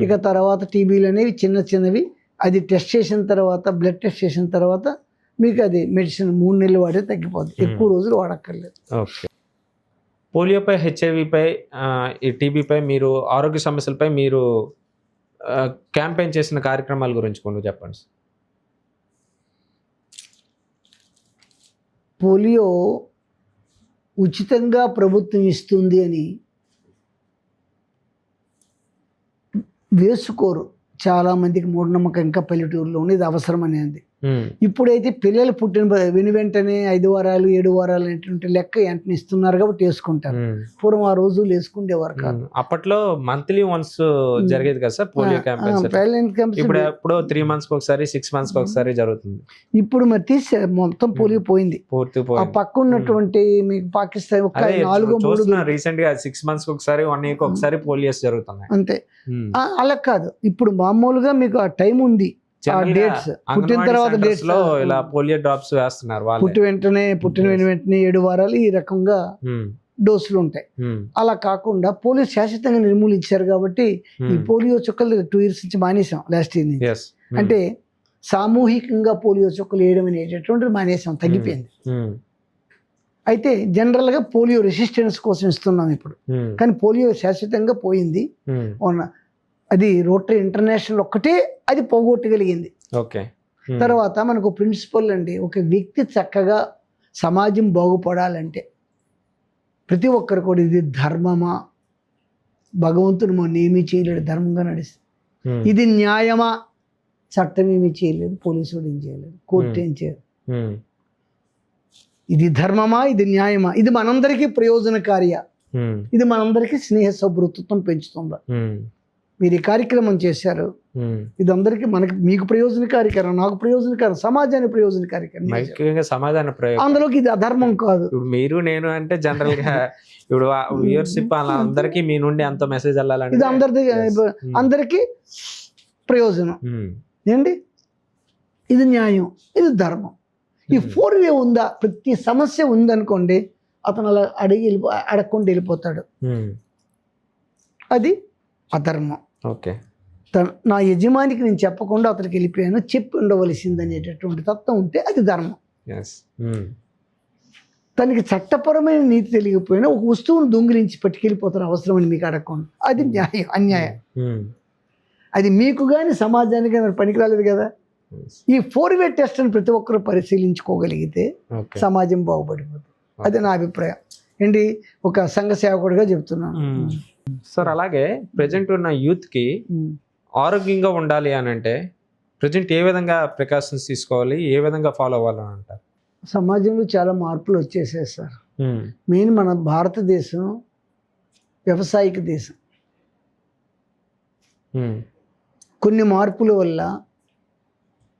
ఇక తర్వాత టీబీలు అనేవి చిన్నవి, అది టెస్ట్ చేసిన తర్వాత, బ్లడ్ టెస్ట్ చేసిన తర్వాత మీకు అది మెడిసిన్ 3 నెలలు వాడితే తగ్గిపోతుంది, ఎక్కువ రోజులు వాడక్కర్లేదు. ఓకే. పోలియోపై, హెచ్ఐవిపై, ఈ టీబీపై మీరు ఆరోగ్య సమస్యలపై మీరు క్యాంపెయిన్ చేసిన కార్యక్రమాల గురించి కొన్ని చెప్పండి. పోలియో ఉచితంగా ప్రభుత్వం ఇస్తుంది అని వేసుకోరు చాలామందికి మూఢనమ్మకం, ఇంకా పల్లెటూరులో ఇది అవసరం అనేది. ఇప్పుడైతే పిల్లలు పుట్టిన వెంటనే 5 వారాలు 7 వారాలు ఏంటంటే లెక్క వెంటనే ఇస్తున్నారు కాబట్టి వేసుకుంటారు. పూర్వం ఆ రోజులు వేసుకుంటేవారు కాదు. అప్పట్లో మంత్లీ వన్స్ జరిగేది కదా సార్ పోలియో క్యాంపెయిన్. ఇప్పుడు 3 months ఒకసారి, 6 months ఒకసారి జరుగుతుంది. ఇప్పుడు మరి తీసే మొత్తం పోలియో పోయింది. ఆ పక్క ఉన్నటువంటి మీకు పాకిస్తాన్ 4-3 రీసెంట్ గా 6 months ఒకసారి, 1 year ఒకసారి పోలియోస్ జరుగుతున్నాయి అంతే. అలా కాదు, ఇప్పుడు మామూలుగా మీకు ఆ టైం ఉంది, పుట్టిన తర్వాత డేట్స్ లో ఇలా పోలియో డ్రాప్స్ వేస్తున్నారు. పుట్టిన వెంటనే 7 వారాలు ఈ రకంగా డోసులు ఉంటాయి. అలా కాకుండా పోలియో శాశ్వతంగా నిర్మూలించారు కాబట్టి ఈ పోలియో చుక్కలు 2 years నుంచి మానేసాం, లాస్ట్ ఇయర్ నుంచి. అంటే సామూహికంగా పోలియో చుక్కలు వేయడం అనేటటువంటిది మానేసాం, తగ్గిపోయింది. అయితే జనరల్ గా పోలియో రెసిస్టెన్స్ కోసం ఇస్తున్నాం ఇప్పుడు, కానీ పోలియో శాశ్వతంగా పోయింది. అది రోటరీ ఇంటర్నేషనల్ ఒక్కటే అది పోగొట్టగలిగింది. తర్వాత మనకు ప్రిన్సిపల్ అండి, ఒక వ్యక్తి చక్కగా సమాజం బాగుపడాలంటే ప్రతి ఒక్కరు కూడా ఇది ధర్మమా, భగవంతుడు మొన్న ఏమీ చేయలేడు, ధర్మంగా నడుస్తుంది. ఇది న్యాయమా, చట్టం ఏమీ చేయలేదు, పోలీసుడు ఏం చేయలేదు, కోర్టు ఏం చేయలేదు. ఇది ధర్మమా, ఇది న్యాయమా, ఇది మనందరికీ ప్రయోజనకారియా, ఇది మనందరికీ స్నేహ సౌభృతత్వం పెంచుతుంది. మీరు ఈ కార్యక్రమం చేశారు, ఇది అందరికీ మీకు ప్రయోజనకారికరం, నాకు ప్రయోజనకారం, సమాజానికి ప్రయోజనకారికరం. సమాధాన ప్రయోగం అందులోకి ఇది అధర్మం కాదు. ఇప్పుడు మీరు నేను అంటే జనరల్ గా ఇప్పుడు వ్యూవర్షిప్ అందరికి మీ నుండి అంత మెసేజ్ వెళ్ళాలంటే ఇది అందరికీ ప్రయోజనం ఏంటి, ఇది న్యాయం, ఇది ధర్మం. ఈ 4-way ఉందా, ప్రతి సమస్య ఉందనుకోండి అతను అలా అడగకుండా వెళ్ళిపోతాడు, అది అధర్మం. ఓకే, నా యజమానికి నేను చెప్పకుండా అతనికి వెళ్ళిపోయాను, చెప్పి ఉండవలసింది అనేటటువంటి తత్వం ఉంటే అది ధర్మం. తనకి చట్టపరమైన నీతి తెలియకపోయినా ఒక వస్తువును దొంగిలించి పట్టుకెళ్ళిపోతారు అవసరం అని మీకు అడగకుండా, అది న్యాయం, అన్యాయం. అది మీకు కానీ సమాజానికి కానీ పనికిరాలేదు కదా. ఈ 4-way టెస్ట్ అని ప్రతి ఒక్కరు పరిశీలించుకోగలిగితే సమాజం బాగుపడిపోతుంది. అది నా అభిప్రాయం ఏంటి, ఒక సంఘ సేవకుడిగా చెప్తున్నాను. సార్ అలాగే ప్రజెంట్ ఉన్న యూత్ కి ఆరోగ్యంగా ఉండాలి అని అంటే ప్రజెంట్ ఏ విధంగా ప్రికాషన్స్ తీసుకోవాలి, ఏ విధంగా ఫాలో అవ్వాలని అంటారు? సమాజంలో చాలా మార్పులు వచ్చేసాయి సార్. మెయిన్ మన భారతదేశం వ్యవసాయక దేశం. కొన్ని మార్పుల వల్ల,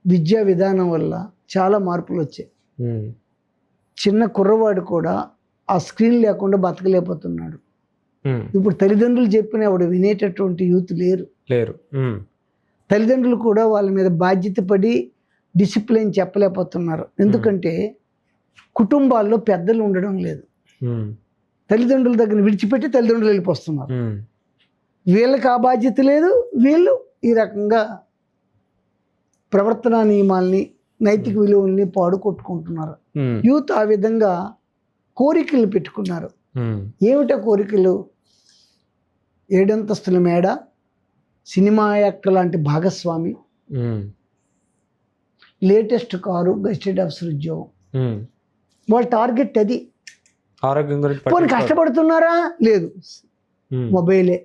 విద్యా విధానం వల్ల చాలా మార్పులు వచ్చాయి. చిన్న కుర్రవాడు కూడా ఆ స్క్రీన్ లేకుండా బతకలేకపోతున్నాడు. ఇప్పుడు తల్లిదండ్రులు చెప్పిన వాడు వినేటటువంటి యూత్ లేరు. తల్లిదండ్రులు కూడా వాళ్ళ మీద బాధ్యత పడి డిసిప్లిన్ చెప్పలేకపోతున్నారు. ఎందుకంటే కుటుంబాల్లో పెద్దలు ఉండడం లేదు. తల్లిదండ్రుల దగ్గర విడిచిపెట్టి తల్లిదండ్రులు వెళ్ళిపోతున్నారు. వీళ్ళకి ఆ బాధ్యత లేదు, వీళ్ళు ఈ రకంగా ప్రవర్తనా నియమాల్ని, నైతిక విలువల్ని పాడుకొట్టుకుంటున్నారు. యూత్ ఆ విధంగా కోరికలు పెట్టుకున్నారు. ఏమిటా కోరికలు? 7 అంతస్తుల మేడ, సినిమా యాక్టర్ లాంటి భాగస్వామి, లేటెస్ట్ కారు, గెస్టెడ్ ఆఫీసర్ ఉద్యోగం. వాళ్ళ టార్గెట్ అది. ఆరోగ్యం పోనీ కష్టపడుతున్నారా? లేదు. మొబైలే.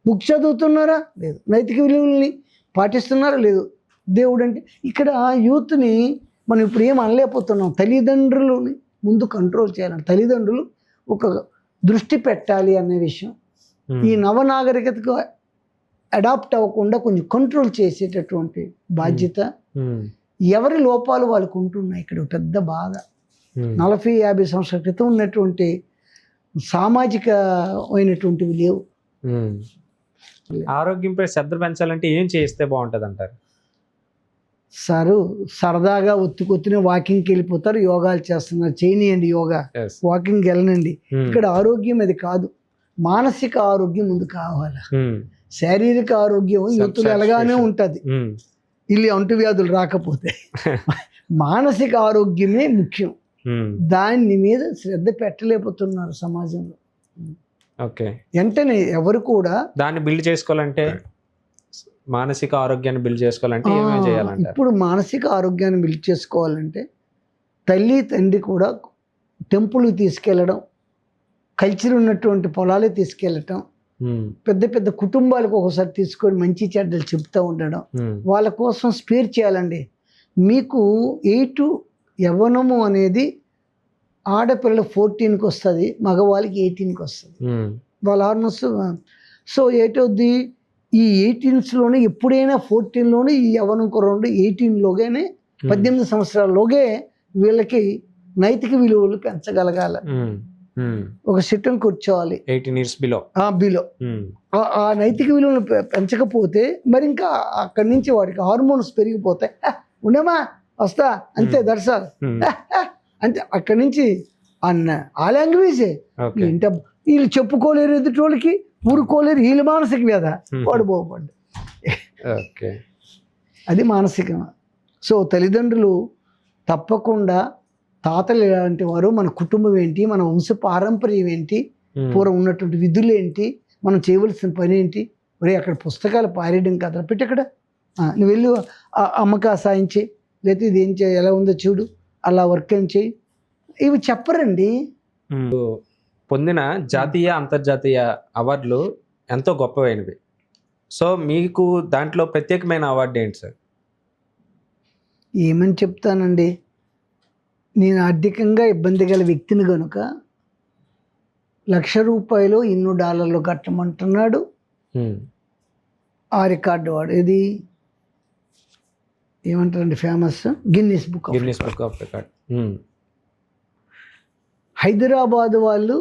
బుక్ చదువుతున్నారా? లేదు. నైతిక విలువల్ని పాటిస్తున్నారా? లేదు. దేవుడు అంటే ఇక్కడ యూత్ని మనం ఇప్పుడు ఏం అనలేకపోతున్నాం. తల్లిదండ్రులని ముందు కంట్రోల్ చేయాలంటే తల్లిదండ్రులు ఒక దృష్టి పెట్టాలి అనే విషయం. ఈ నవనాగరికతకు అడాప్ట్ అవ్వకుండా కొంచెం కంట్రోల్ చేసేటటువంటి బాధ్యత. ఎవరి లోపాలు వాళ్ళకు ఉంటున్నాయి. ఇక్కడ పెద్ద బాధ 40-50 సంవత్సరాల క్రితం ఉన్నటువంటి సామాజికమైనటువంటివి లేవు. ఆరోగ్యంపై శ్రద్ధ పెంచాలంటే ఏం చేస్తే బాగుంటుంది అంటారు? సారు సరదాగా ఒత్తుకొత్తునే వాకింగ్కి వెళ్ళిపోతారు, యోగాలు చేస్తున్నారు, చేయనియండి యోగా, వాకింగ్ వెళ్ళనండి. ఇక్కడ ఆరోగ్యం అది కాదు, మానసిక ఆరోగ్యం ముందు కావాలి. శారీరక ఆరోగ్యం యూత్లో ఎలాగానే ఉంటుంది, ఇల్లు అంటువ్యాధులు రాకపోతే. మానసిక ఆరోగ్యమే ముఖ్యం. దాని మీద శ్రద్ధ పెట్టలేకపోతున్నారు సమాజంలో. ఓకే, వెంటనే ఎవరు కూడా దాన్ని బిల్డ్ చేసుకోవాలంటే, మానసిక ఆరోగ్యాన్ని బిల్డ్ చేసుకోవాలంటే ఏమేమి చేయాలంటే, ఇప్పుడు మానసిక ఆరోగ్యాన్ని బిల్డ్ చేసుకోవాలంటే తల్లి తండ్రి కూడా టెంపుల్కి తీసుకెళ్ళడం, కల్చర్ ఉన్నటువంటి పొలాలే తీసుకెళ్ళటం, పెద్ద పెద్ద కుటుంబాలకు ఒకసారి తీసుకొని మంచి చెడ్డలు చెప్తూ ఉండడం, వాళ్ళ కోసం స్పేర్ చేయాలండి. మీకు 8 యవ్వనము అనేది ఆడపిల్లలు 14కి వస్తుంది, మగవాళ్ళకి 18కి వస్తుంది. వాళ్ళ హార్మోన్స్. సో ఏటవుద్ది, ఈ 18స్లోనే ఎప్పుడైనా 14లోనే ఈ యవ్వనం కుర్రోడు 18లోగానే 18 సంవత్సరాల్లోగే వీళ్ళకి నైతిక విలువలు పెంచగలగాలి. ఒక సిట్టం కూర్చోవాలి 18 years బిలో. ఆ నైతిక విలువలు పెంచకపోతే మరి ఇంకా అక్కడి నుంచి వాడికి హార్మోన్స్ పెరిగిపోతాయి. ఉండమా వస్తా అంతే, దర్శాలు అంతే. అక్కడి నుంచి ఆ లాంగ్వేజే. ఇంట వీళ్ళు చెప్పుకోలేరు, ఎదుటోళ్ళకి ఊరుకోలేరు, వీళ్ళు మానసిక వ్యాధ, వాడు బాగుపడ్డు. అది మానసికం. సో తల్లిదండ్రులు తప్పకుండా, తాతలు ఎలాంటి వారు, మన కుటుంబం ఏంటి, మన వంశ పారంపర్యం ఏంటి, పూర్వం ఉన్నటువంటి విధులు ఏంటి, మనం చేయవలసిన పని ఏంటి, మరి అక్కడ పుస్తకాలు పారేయడం కథలు పెట్టి అక్కడ నువ్వు వెళ్ళి అమ్మకా సాయం చేయి, లేకపోతే ఇది ఏం చేయి, ఎలా ఉందో చూడు, అలా వర్క్ ఏం చేయి, ఇవి చెప్పరండి. పొందిన జాతీయ అంతర్జాతీయ అవార్డులు ఎంతో గొప్పవైనవి. సో మీకు దాంట్లో ప్రత్యేకమైన అవార్డు ఏంటి సార్? ఏమని చెప్తానండి, నేను ఆర్థికంగా ఇబ్బంది గల వ్యక్తిని కనుక ₹1,00,000 ఇన్ని డాలర్లు కట్టమంటున్నాడు. ఆ రికార్డు వాడు ఇది ఏమంటారండి famous Guinness book of record. Hyderabad వాళ్ళు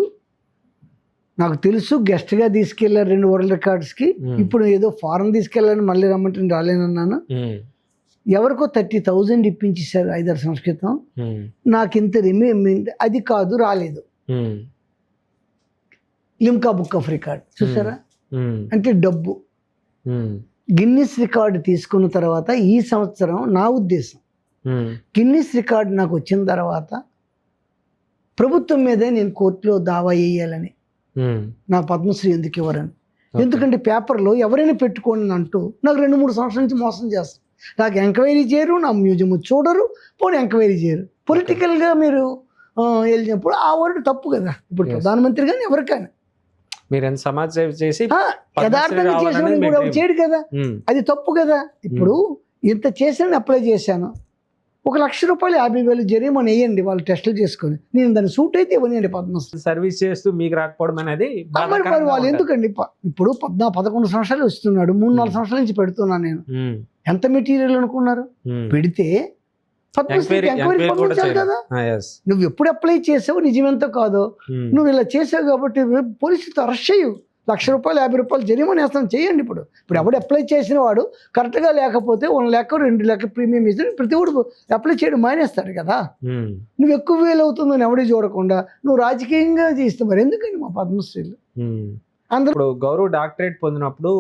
నాకు తెలుసు గెస్ట్గా తీసుకెళ్లారు 2 వరల్డ్ రికార్డ్స్కి. ఇప్పుడు ఏదో ఫారెన్ తీసుకెళ్ళాలని మళ్ళీ రమ్మంటే రాలేనన్నాను. ఎవరికో 30,000 ఇప్పించేశారు 5-6 సంవత్సరాల క్రితం. నాకు ఇంత అది కాదు రాలేదు. లిమ్కా బుక్ ఆఫ్ రికార్డ్ చూసారా, అంటే డబ్బు. గిన్నిస్ రికార్డు తీసుకున్న తర్వాత ఈ సంవత్సరం నా ఉద్దేశం గిన్నిస్ రికార్డు నాకు వచ్చిన తర్వాత ప్రభుత్వం మీదే నేను కోర్టులో దావా వేయాలని. నా పద్మశ్రీ ఎందుకు ఇవ్వరని. ఎందుకంటే పేపర్లో ఎవరైనా పెట్టుకోండి అంటూ నాకు 2-3 సంవత్సరాల నుంచి మోసం చేస్తారు. నాకు ఎంక్వైరీ చేయరు, నా మ్యూజియం చూడరు, పోనీ ఎంక్వైరీ చేయరు. పొలిటికల్గా మీరు వెళ్ళినప్పుడు ఆ వర్డ్ తప్పు కదా. ఇప్పుడు ప్రధానమంత్రి కానీ ఎవరికైనా మీరు ఎంత సమాజ సేవ చేసి యథార్థంగా చేసేవాడిని కూడా చేయడు కదా, అది తప్పు కదా. ఇప్పుడు ఇంత చేసాను, అప్లై చేశాను, ₹1,00,000 50,000 జరిమానా వేయండి వాళ్ళు టెస్టులు చేసుకొని. నేను దాన్ని సూట్ అయితే ఇవ్వనండి పద్మశ్రీ. సర్వీస్ చేస్తూ మీకు రాకపోవడం అనేది మరి వాళ్ళు ఎందుకండి. ఇప్పుడు 11 సంవత్సరాలు వస్తున్నాడు, 3-4 సంవత్సరాల నుంచి పెడుతున్నాను నేను. ఎంత మెటీరియల్ అనుకున్నారు పెడితే పద్మశ్రీకి ఎంక్వైరీ పంపించాలి కదా. నువ్వు ఎప్పుడు అప్లై చేసావు నిజమెంతో కాదో నువ్వు ఇలా చేసావు కాబట్టి పోలీసులతో అరెస్ట్ చేయు. ₹1,00,000 50,000 జరిమానా వేస్తాను చేయండి. ఇప్పుడు ఎవడు అప్లై చేసిన వాడు కరెక్ట్గా లేకపోతే 1 లెక్క 2 లెక్క ప్రీమియం ఇస్తే ప్రతి ఒడు అప్లై చేయడం మానేస్తాడు కదా. నువ్వు ఎక్కువ వేలు అవుతుందని ఎవడే చూడకుండా నువ్వు రాజకీయంగా చేస్తే మరి ఎందుకని మా పద్మశ్రీలు అందరూ. గౌరవ డాక్టరేట్ పొందినప్పుడు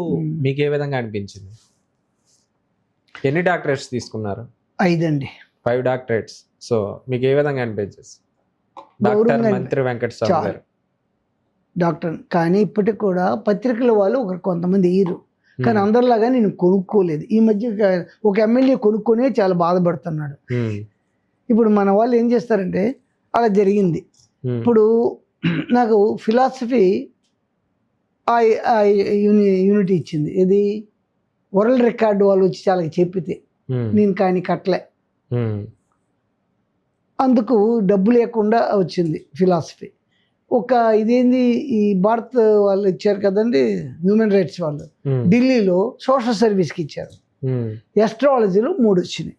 మీకు ఏ విధంగా అనిపించింది? ఎన్ని డాక్టరేట్స్ తీసుకున్నారు? 5 అండి. 5 డాక్టరేట్స్. సో మీకు ఏ విధంగా అనిపించేది? డాక్టర్ మంత్రి వెంకటస్వామి గారు డాక్టర్. కానీ ఇప్పటికి కూడా పత్రికల వాళ్ళు కొంతమంది వేయరు, కానీ అందరిలాగా నేను కొనుక్కోలేదు. ఈ మధ్య ఒక ఎమ్మెల్యే కొనుక్కొనే చాలా బాధపడుతున్నాడు. ఇప్పుడు మన వాళ్ళు ఏం చేస్తారంటే అలా జరిగింది. ఇప్పుడు నాకు ఫిలాసఫీ యూనిటీ ఇచ్చింది, ఇది వరల్డ్ రికార్డు వాళ్ళు వచ్చి చాలా చెప్పితే నేను కానీ కట్టలే, అందుకు డబ్బు లేకుండా వచ్చింది ఫిలాసఫీ. ఇదేంది ఈ భారత్ వాళ్ళు ఇచ్చారు కదండి హ్యూమన్ రైట్స్ వాళ్ళు, ఢిల్లీలో సోషల్ సర్వీస్కి ఇచ్చారు. ఎస్ట్రాలజీలో 3 వచ్చినాయి.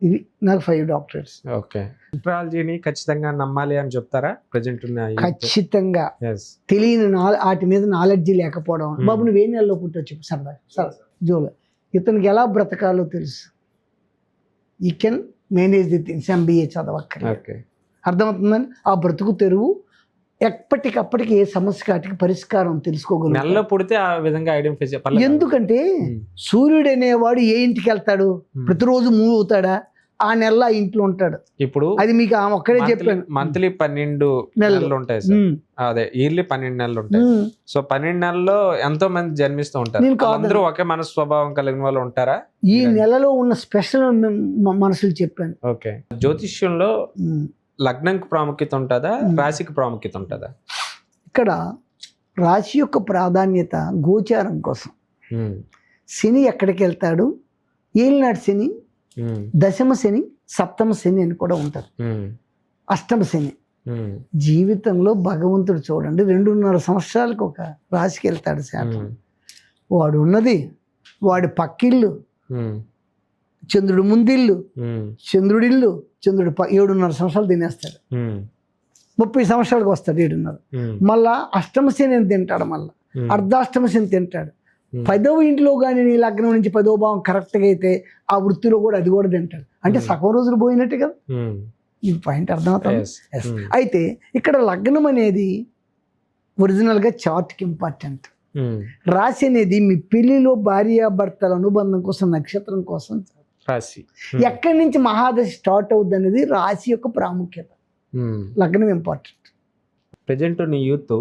ఇవి నాకు 5 డాక్టరేట్స్. ఓకే. ఎస్ట్రాలజీని ఖచ్చితంగా నమ్మాలి అని చెప్తారా ప్రజెంట్? ఖచ్చితంగా. తెలియని వాటి మీద నాలెడ్జీ లేకపోవడం. బాబు నువ్వు ఏ నెలలో పుట్టో చెప్పు సరదా జూలై. ఇతనికి ఎలా బ్రతకాలో తెలుసు. ఈ can manage the things. MBA చదవక్కర్లేదు. అర్థమవుతుందని ఆ బ్రతుకు తెరువు ఎప్పటికప్పటికి ఏ సమస్య కాటికి పరిష్కారం తెలుసుకోగలరు. నెలలో పుడితే ఆ విధంగా ఐడెంటిఫై చేయాలి. ఎందుకంటే సూర్యుడు అనేవాడు ఏ ఇంటికి వెళ్తాడు? ప్రతిరోజు మూవ్ అవుతాడా? ఆ నెల ఇంట్లో ఉంటాడు. ఇప్పుడు అది మీకు ఒక్కడే చెప్పాను. మంత్లీ 12 నెలలు ఉంటాయి సార్. అదే ఇయర్లీ 12 నెలలు ఉంటాయి. సో 12 నెలల్లో ఎంతో మంది జన్మిస్తూ ఉంటారు. అందరూ ఒకే మనసు స్వభావం కలిగిన వాళ్ళు ఉంటారా? ఈ నెలలో ఉన్న స్పెషల్ మనసులు చెప్పాను. ఓకే. జ్యోతిష్యంలో లగ్నంకి ప్రాముఖ్యత ఉంటుందా, రాశికి ప్రాముఖ్యత ఉంటుందా? ఇక్కడ రాశి యొక్క ప్రాధాన్యత గోచారం కోసం. శని ఎక్కడికి వెళ్తాడు, ఏలినాటి శని, దశమ శని, సప్తమ శని అని కూడా ఉంటారు. అష్టమ శని. జీవితంలో భగవంతుడు చూడండి 2.5 సంవత్సరాలకు ఒక రాశికి వెళ్తాడు శాతం. వాడు ఉన్నది వాడి పక్కిళ్ళు, చంద్రుడు ముందిల్లు, చంద్రుడిల్లు, చంద్రుడు 7.5 సంవత్సరాలు తినేస్తాడు. 30 సంవత్సరాలకు వస్తాడు 7.5. మళ్ళా అష్టమ శని తింటాడు, మళ్ళా అర్ధాష్టమ శని తింటాడు. 10వ ఇంట్లో కానీ నీ లగ్నం నుంచి 10వ భావం కరెక్ట్గా అయితే ఆ వృత్తిలో కూడా అది కూడా తింటాడు. అంటే సగం రోజులు పోయినట్టే కదా. ఈ పాయింట్ అర్థమవుతుంది. అయితే ఇక్కడ లగ్నం అనేది ఒరిజినల్గా చార్ట్కి ఇంపార్టెంట్. రాశి అనేది మీ పెళ్లిలో భార్యాభర్తల అనుబంధం కోసం, నక్షత్రం కోసం రాశి. ఎక్కడి నుంచి మహాదశ స్టార్ట్ అవుద్ది అనేది రాశి యొక్క ప్రాముఖ్యత. లగ్నం ఇంపార్టెంట్. ప్రజెంట్ నీ యూత్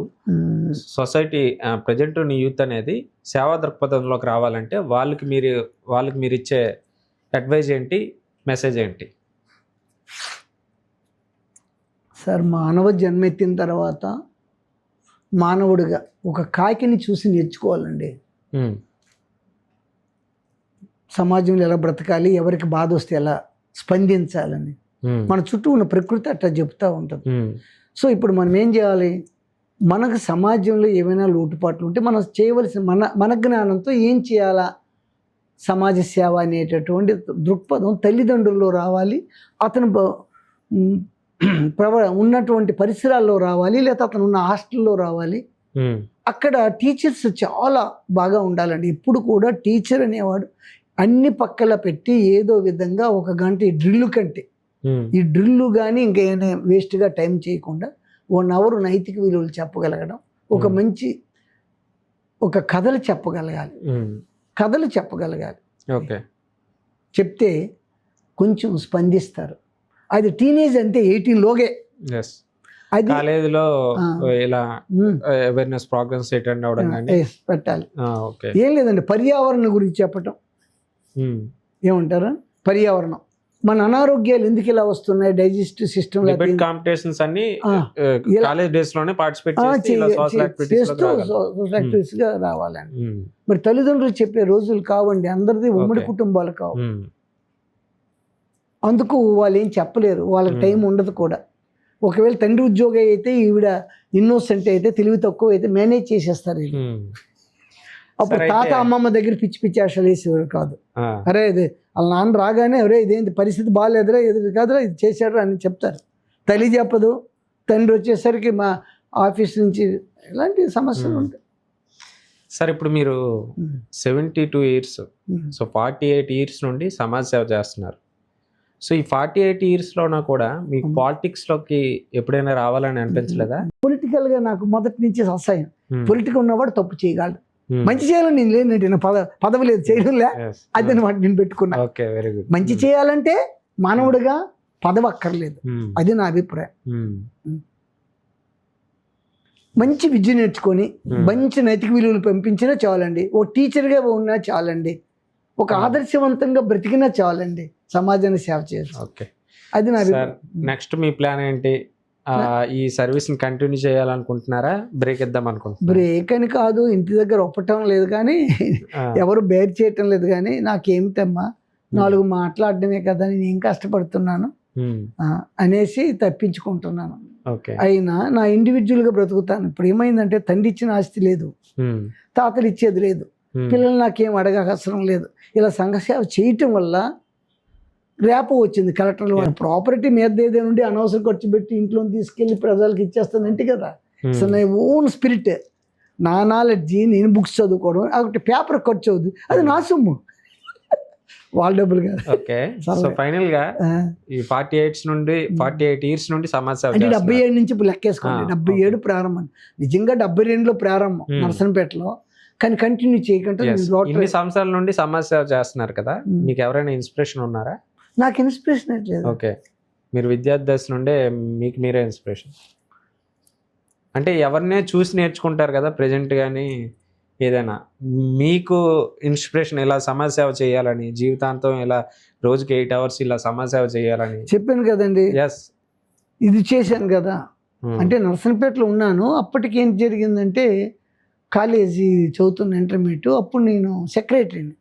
సొసైటీ, ప్రజెంట్ నీ యూత్ అనేది సేవా దృక్పథంలోకి రావాలంటే వాళ్ళకి మీరు ఇచ్చే అడ్వైజ్ ఏంటి, మెసేజ్ ఏంటి? సార్, మానవ జన్మెత్తిన తర్వాత మానవుడిగా ఒక కాకిని చూసి నేర్చుకోవాలండి. సమాజంలో ఎలా బ్రతకాలి, ఎవరికి బాధ వస్తే ఎలా స్పందించాలని మన చుట్టూ ఉన్న ప్రకృతి అట్లా చెప్తూ ఉంటుంది. సో ఇప్పుడు మనం ఏం చేయాలి? మనకు సమాజంలో ఏమైనా లోటుపాట్లు ఉంటే మనం చేయవలసిన మన జ్ఞానంతో ఏం చేయాలా, సమాజ సేవ అనేటటువంటి దృక్పథం తల్లిదండ్రుల్లో రావాలి, అతను ఉన్నటువంటి పరిసరాల్లో రావాలి, లేదా అతను ఉన్న హాస్టల్లో రావాలి. అక్కడ టీచర్స్ చాలా బాగా ఉండాలండి. ఇప్పుడు కూడా టీచర్ అనేవాడు అన్ని పక్కల పెట్టి ఏదో విధంగా ఒక గంట ఈ డ్రిల్లు కంటే ఈ డ్రిల్లు కానీ ఇంకేమైనా వేస్ట్గా టైం చేయకుండా 1 అవర్ నైతిక విలువలు చెప్పగలగడం, ఒక మంచి కథలు చెప్పగలగాలి, ఓకే, చెప్తే కొంచెం స్పందిస్తారు. అది టీనేజ్ అంటే 18 లోగే. అది కాలేజీలో ఇలా అవేర్నెస్ ప్రోగ్రామ్స్ అటెండ్ అవడం కానీ పెట్టాలి. ఏం లేదండి, పర్యావరణం గురించి చెప్పటం. ఏమంటారా, పర్యావరణం మన అనారోగ్యాలు ఎందుకు ఇలా వస్తున్నాయి, డైజెస్టివ్ సిస్టమ్ కాంపిటీషన్స్ అన్ని కాలేజ్ డేస్ లోనే పార్టిసిపేట్ యాక్టివిటీస్ గా రావాలండి. మరి తల్లిదండ్రులు చెప్పే రోజులు కావండి, అందరిది ఉమ్మడి కుటుంబాలు కావు. అందుకు వాళ్ళు ఏం చెప్పలేరు, వాళ్ళకి టైం ఉండదు కూడా. ఒకవేళ తండ్రి ఉద్యోగి అయితే ఈవిడ ఇన్నోసెంట్ అయితే, తెలివి తక్కువ అయితే మేనేజ్ చేసేస్తారు. అప్పుడు తాత అమ్మమ్మ దగ్గర పిచ్చి పిచ్చి ఆశలు వేసేవారు కాదు. అరే ఇది వాళ్ళ నాన్న రాగానే అరే ఇదేంటి పరిస్థితి బాగాలేదురా, ఇది కాదురా, ఇది చేశాడు అని చెప్తారు. తల్లి చెప్పదు, తండ్రి వచ్చేసరికి మా ఆఫీస్ నుంచి ఇలాంటి సమస్యలు ఉంటాయి. సార్ ఇప్పుడు మీరు 72 years, సో 48 years నుండి సమాజ సేవ చేస్తున్నారు. సో ఈ 48 yearsలోనా కూడా మీకు పాలిటిక్స్లోకి ఎప్పుడైనా రావాలని అనిపించలేదా? పొలిటికల్గా నాకు మొదటి నుంచి అసహ్యం. పొలిటికల్ ఉన్నవాడు తప్పు చేయగలడు, మంచి చేయాలని నేను లేనండి, నా పదవి లేదు, చేయడంలే, అది అనమాట నేను పెట్టుకున్నా. మంచి చేయాలంటే మానవుడిగా పదవి అక్కర్లేదు, అది నా అభిప్రాయం. మంచి విద్య నేర్చుకొని మంచి నైతిక విలువలు పంపించినా చాలండి, ఓ టీచర్గా ఉన్నా చాలండి, ఒక ఆదర్శవంతంగా బ్రతికినా చాలండి, సమాజాన్ని సేవ చేయొచ్చు. అది నా అభిప్రాయం. నెక్స్ట్ మీ ప్లాన్ ఏంటి? ఈ సర్వీస్ ని కంటిన్యూ చేయాలనుకుంటున్నారా, బ్రేక్ ఇద్దాం అనుకుంటున్నారా? బ్రేక్ అని కాదు, ఇంటి దగ్గర ఒప్పటం లేదు కానీ, ఎవరు బేర్ చేయటం లేదు కానీ, నాకేమిటమ్మా 4 మాట్లాడడమే కదా, నేను ఏం కష్టపడుతున్నాను అనేసి తప్పించుకుంటున్నాను. అయినా నా ఇండివిజువల్గా బ్రతుకుతాను. ఇప్పుడు ఏమైందంటే తండ్రి ఇచ్చిన ఆస్తి లేదు, తాతలు ఇచ్చేది లేదు, పిల్లలు నాకేం అడగవసరం లేదు. ఇలా సంఘసేవ చేయటం వల్ల రేపు వచ్చింది కలెక్టర్లు, ప్రాపర్టీ మీద నుండి అనవసరం ఖర్చు పెట్టి ఇంట్లో తీసుకెళ్లి ప్రజలకు ఇచ్చేస్తానంటే కదా. సో నా ఓన్ స్పిరిట్, నా నాలెడ్జి, నేను బుక్స్ చదువుకోవడం, ఒకటి పేపర్ ఖర్చు అవుతుంది, అది నా సొమ్ము, వాళ్ళ డబ్బులు కాదు. ఓకే, సో ఫైనల్ గా ఈ 48 years నుండి సమాజ సేవ అంటే 77 నుంచి ఇప్పుడు లెక్కేసుకోండి. 77 ప్రారంభం, నిజంగా 72లో ప్రారంభం నర్సంపేటలో, కానీ కంటిన్యూ చేయకుండా. ఇన్ని సంవత్సరాల నుండి సమాజ సేవ చేస్తున్నారు కదా, మీకు ఎవరైనా ఇన్స్పిరేషన్ ఉన్నారా? నాకు ఇన్స్పిరేషన్ లేదు. ఓకే, మీరు విద్యార్థి దశ నుండే మీకు మీరే ఇన్స్పిరేషన్ అంటే ఎవరినే చూసి నేర్చుకుంటారు కదా ప్రెజెంట్ కానీ ఏదైనా మీకు ఇన్స్పిరేషన్ ఇలా సమాజ సేవ చేయాలని, జీవితాంతం ఇలా రోజుకి 8 hours ఇలా సమాజ సేవ చేయాలని చెప్పాను కదండి. ఇది చేశాను కదా, అంటే నర్సంపేటలో ఉన్నాను. అప్పటికి ఏం జరిగిందంటే కాలేజీ చదువుతున్న ఇంటర్మీడియట్, అప్పుడు నేను సెక్రటరీని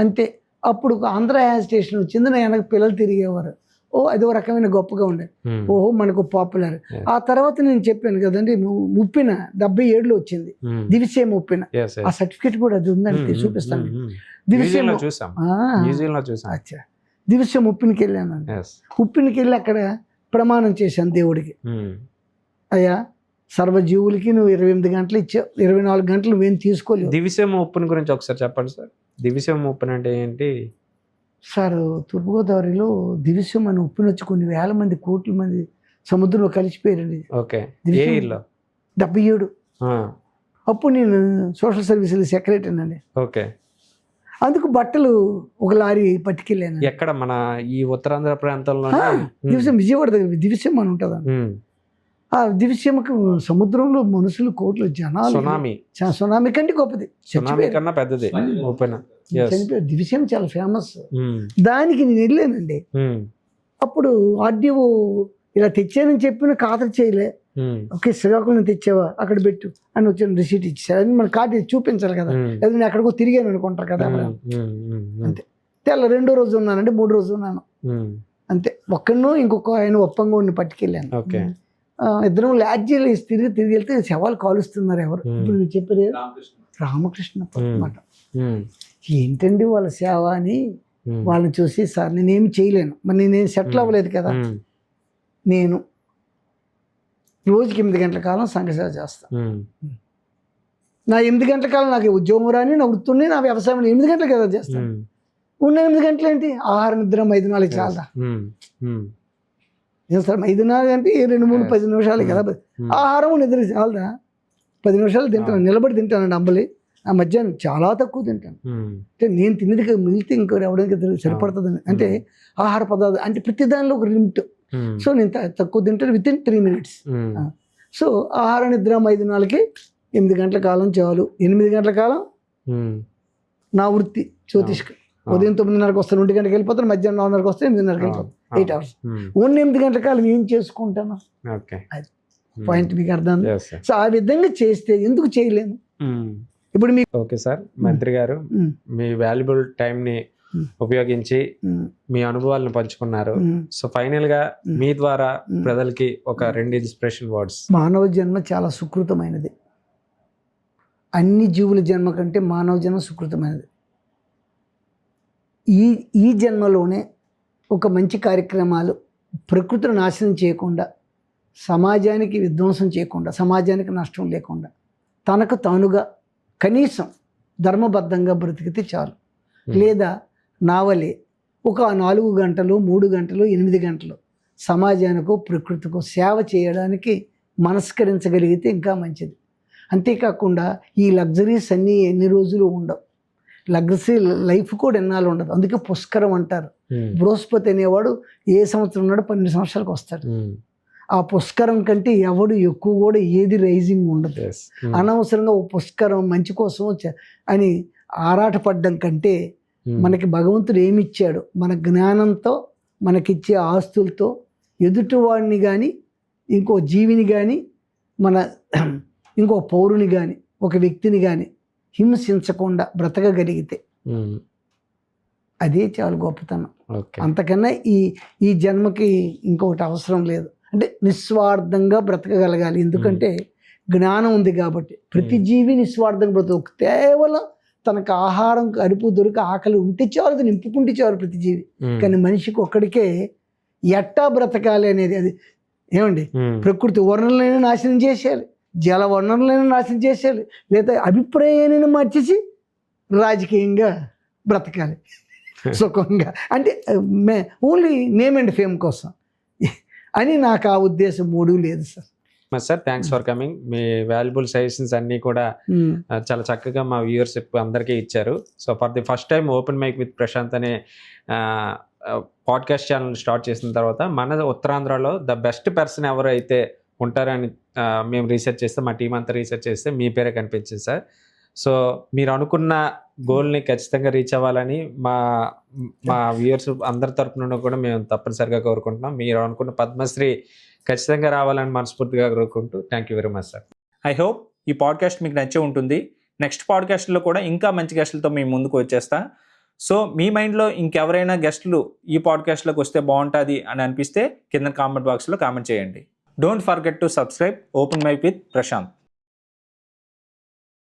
అంతే. అప్పుడు ఆంధ్ర స్టేషన్ వచ్చింది, నా వెనక పిల్లలు తిరిగేవారు. ఓ అదో రకమైన గొప్పగా ఉండేది, ఓహో మనకు పాపులర్. ఆ తర్వాత నేను చెప్పాను కదండి, ముప్పిన 77లో వచ్చింది దివిసేమ ముప్పిన, ఆ సర్టిఫికేట్ కూడా అది ఉందండి, చూపిస్తాను. దివిసేమ దివిసేమ ముప్పినికి వెళ్ళాను. ముప్పినికి వెళ్ళి అక్కడ ప్రమాణం చేశాను దేవుడికి, అయ్యా సర్వజీవులకి నువ్వు 28 గంటలు ఇచ్చావు, 24 గంటలు నువ్వేం తీసుకోలేవు. దివిసేమ ముప్పుని గురించి ఒకసారి చెప్పండి సార్. దివిసేమ ముప్పుని అంటే ఏంటి సార్? తూర్పుగోదావరిలో దివిసేమ అని ఉప్పుని వచ్చి కొన్ని వేల మంది, కోట్ల మంది సముద్రంలో కలిసిపోయారండి. ఓకే, 77. అప్పుడు నేను సోషల్ సర్వీసులు సెక్రటరీ అండి. ఓకే, అందుకు బట్టలు ఒక లారీ పట్టుకెళ్ళాను. ఎక్కడ మన ఈ ఉత్తరాంధ్ర ప్రాంతంలో దివిసేమ, విజయవాడ దగ్గర దివిసేమ అని ఉంటుందండి. ఆ దివిసేమకు సముద్రంలో మనుషులు, కోట్లు, జనాలు, సునామీ కంటే గొప్పది, కన్నా పెద్దది చనిపోయారు. దివిసేమ చాలా ఫేమస్. దానికి నేను వెళ్ళానండి. అప్పుడు ఆర్డీఓ ఇలా తెచ్చానని చెప్పిన ఖాతరు చేయలే. ఓకే, శ్రీకాకుళం తెచ్చావా, అక్కడ పెట్టు అని వచ్చిన రిసీట్ ఇచ్చారు. అది మన కార్డు చూపించాలి కదా, లేదా నేను ఎక్కడికో తిరిగాను అనుకుంటారు కదా. అంతే, తెల్ల 2వ రోజు ఉన్నానండి, 3వ రోజు ఉన్నాను అంతే. ఒక్కడను ఇంకొక ఆయన ఒప్పంగా పట్టుకెళ్ళాను. ఇద్దరం లాడ్జీలు తిరిగి వెళ్తే శవాలు కాలుస్తున్నారు ఎవరు. ఇప్పుడు మీరు చెప్పారు రామకృష్ణ మాట. ఏంటండి వాళ్ళ సేవ అని వాళ్ళని చూసి, సార్ నేనేమి చేయలేను, మరి నేనేం సెటిల్ అవ్వలేదు కదా, నేను రోజుకి 8 గంటల కాలం సంఘ సేవ చేస్తాను. నా 8 గంటల కాలం నాకు ఉద్యోగం రాని, నా వృత్తుని, నా వ్యవసాయం 8 గంటలు కదా చేస్తాను. ఉన్న 8 గంటలు ఏంటి, ఆహార నిద్ర 5-4 చాలా. ఏం సార్ 5-4 అంటే 2-3-10 నిమిషాలు కదా. ఆహారం నిద్ర చాలదా, 10 నిమిషాలు తింటాను, నిలబడి తింటానండి అంబలి. ఆ మధ్యాహ్నం చాలా తక్కువ తింటాను. అంటే నేను తినేది మిగిలితే ఇంకో ఎవరికి సరిపడుతుందని. అంటే ఆహార పదార్థాలు అంటే ప్రతి దానిలో ఒక లిమిట్. సో నేను తక్కువ తింటాను విత్ ఇన్ 3 minutes. సో ఆహార నిద్ర 5-4కి 8 గంటల కాలం చాలు. 8 గంటల కాలం నా వృత్తి జ్యోతిష్కి. ఉదయం 9:30కి వస్తాను, 1 గంటకి వెళ్ళిపోతాను, మధ్యాహ్నం 9:30కి వస్తాను, 8:30కి వెళ్ళిపోతాను. 8 hours. ఓన్లీ 8 గంటల కాలం ఏం చేసుకుంటాను, అది పాయింట్ మీకు అర్థం. సో ఆ విధంగా చేస్తే ఎందుకు చేయలేము. ఇప్పుడు మీ ఓకే సార్, మంత్రి గారు మీ వాల్యుబుల్ టైంని ఉపయోగించి మీ అనుభవాలను పంచుకున్నారు. సో ఫైనల్ గా మీ ద్వారా ప్రజలకి ఒక 2 ఇన్స్పిరేషన్ వర్డ్స్. మానవ జన్మ చాలా సుకృతమైనది. అన్ని జీవుల జన్మ కంటే మానవ జన్మ సుకృతమైనది. ఈ జన్మలోనే ఒక మంచి కార్యక్రమాలు, ప్రకృతిని నాశనం చేయకుండా, సమాజానికి విధ్వంసం చేయకుండా, సమాజానికి నష్టం లేకుండా, తనకు తానుగా కనీసం ధర్మబద్ధంగా బ్రతికితే చాలు. లేదా నావలే ఒక 4 గంటలు, 3 గంటలు, 8 గంటలు సమాజానికో ప్రకృతికో సేవ చేయడానికి మనస్కరించగలిగితే ఇంకా మంచిది. అంతేకాకుండా ఈ లగ్జరీస్ అన్నీ ఎన్ని రోజులు ఉండవు, లగ్జరీ లైఫ్ కూడా ఎన్నాళ్ళు ఉండదు. అందుకే పుష్కరం అంటారు. బృహస్పతి అనేవాడు ఏ సంవత్సరం ఉన్నాడు, 12 సంవత్సరాలకు వస్తాడు. ఆ పుష్కరం కంటే ఎవడు ఎక్కువ కూడా ఏది రైజింగ్ ఉండదు. అనవసరంగా ఓ పుష్కరం మంచి కోసం అని ఆరాటపడ్డం కంటే మనకి భగవంతుడు ఏమిచ్చాడు, మన జ్ఞానంతో, మనకిచ్చే ఆస్తులతో ఎదుటివాడిని కానీ, ఇంకో జీవిని కానీ, ఇంకో పౌరుని కానీ, ఒక వ్యక్తిని కానీ హింసించకుండా బ్రతకగలిగితే అదే చాలా గొప్పతనం. అంతకన్నా ఈ జన్మకి ఇంకొకటి అవసరం లేదు. అంటే నిస్వార్థంగా బ్రతకగలగాలి. ఎందుకంటే జ్ఞానం ఉంది కాబట్టి. ప్రతి జీవి నిస్వార్థంగా బ్రతుకు. కేవలం తనకు ఆహారం అరుపు దొరికి ఆకలి ఉంటే చాలు, నింపుకుంటే చాలు ప్రతి జీవి. కానీ మనిషికి ఒక్కడికే ఎట్టా బ్రతకాలి అనేది, అది ఏమండి, ప్రకృతి వనరులైనా నాశనం చేసేయాలి, జల వనరులైనా నాశనం చేసేయాలి, లేదా అభిప్రాయాన్ని మార్చేసి రాజకీయంగా బ్రతకాలి సుఖంగా. అంటే ఓన్లీ నేమ్ అండ్ ఫేమ్ కోసం అని నాకు ఆ ఉద్దేశం 3 లేదు సార్. Sir thanks for coming. మీ వాల్యుబుల్ సజెషన్స్ అన్నీ కూడా చాలా చక్కగా మా వ్యూవర్షిప్ అందరికీ ఇచ్చారు. So for the first time open mic with Prashant అనే పాడ్కాస్ట్ ఛానల్ స్టార్ట్ చేసిన తర్వాత మన ఉత్తరాంధ్రలో ద బెస్ట్ పర్సన్ ఎవరైతే ఉంటారని మేము రీసెర్చ్ చేస్తే, మా టీం అంతా రీసెర్చ్ చేస్తే మీ పేరే కనిపించింది సార్. సో మీరు అనుకున్న గోల్ని ఖచ్చితంగా రీచ్ అవ్వాలని మా వ్యూవర్స్ అందరి తరపున కూడా మేము తప్పనిసరిగా కోరుకుంటున్నాం. మీరు అనుకున్న పద్మశ్రీ ఖచ్చితంగా రావాలని మనస్ఫూర్తిగా కోరుకుంటూ thank you very much sir. I hope ఈ పాడ్కాస్ట్ మీకు నచ్చే ఉంటుంది. నెక్స్ట్ పాడ్కాస్ట్లో కూడా ఇంకా మంచి గెస్టులతో మేము ముందుకు వచ్చేస్తా. సో మీ మైండ్లో ఇంకెవరైనా గెస్టులు ఈ పాడ్కాస్ట్లోకి వస్తే బాగుంటుంది అని అనిపిస్తే కింద కామెంట్ బాక్స్లో కామెంట్ చేయండి. Don't forget to subscribe open mic with Prashanth.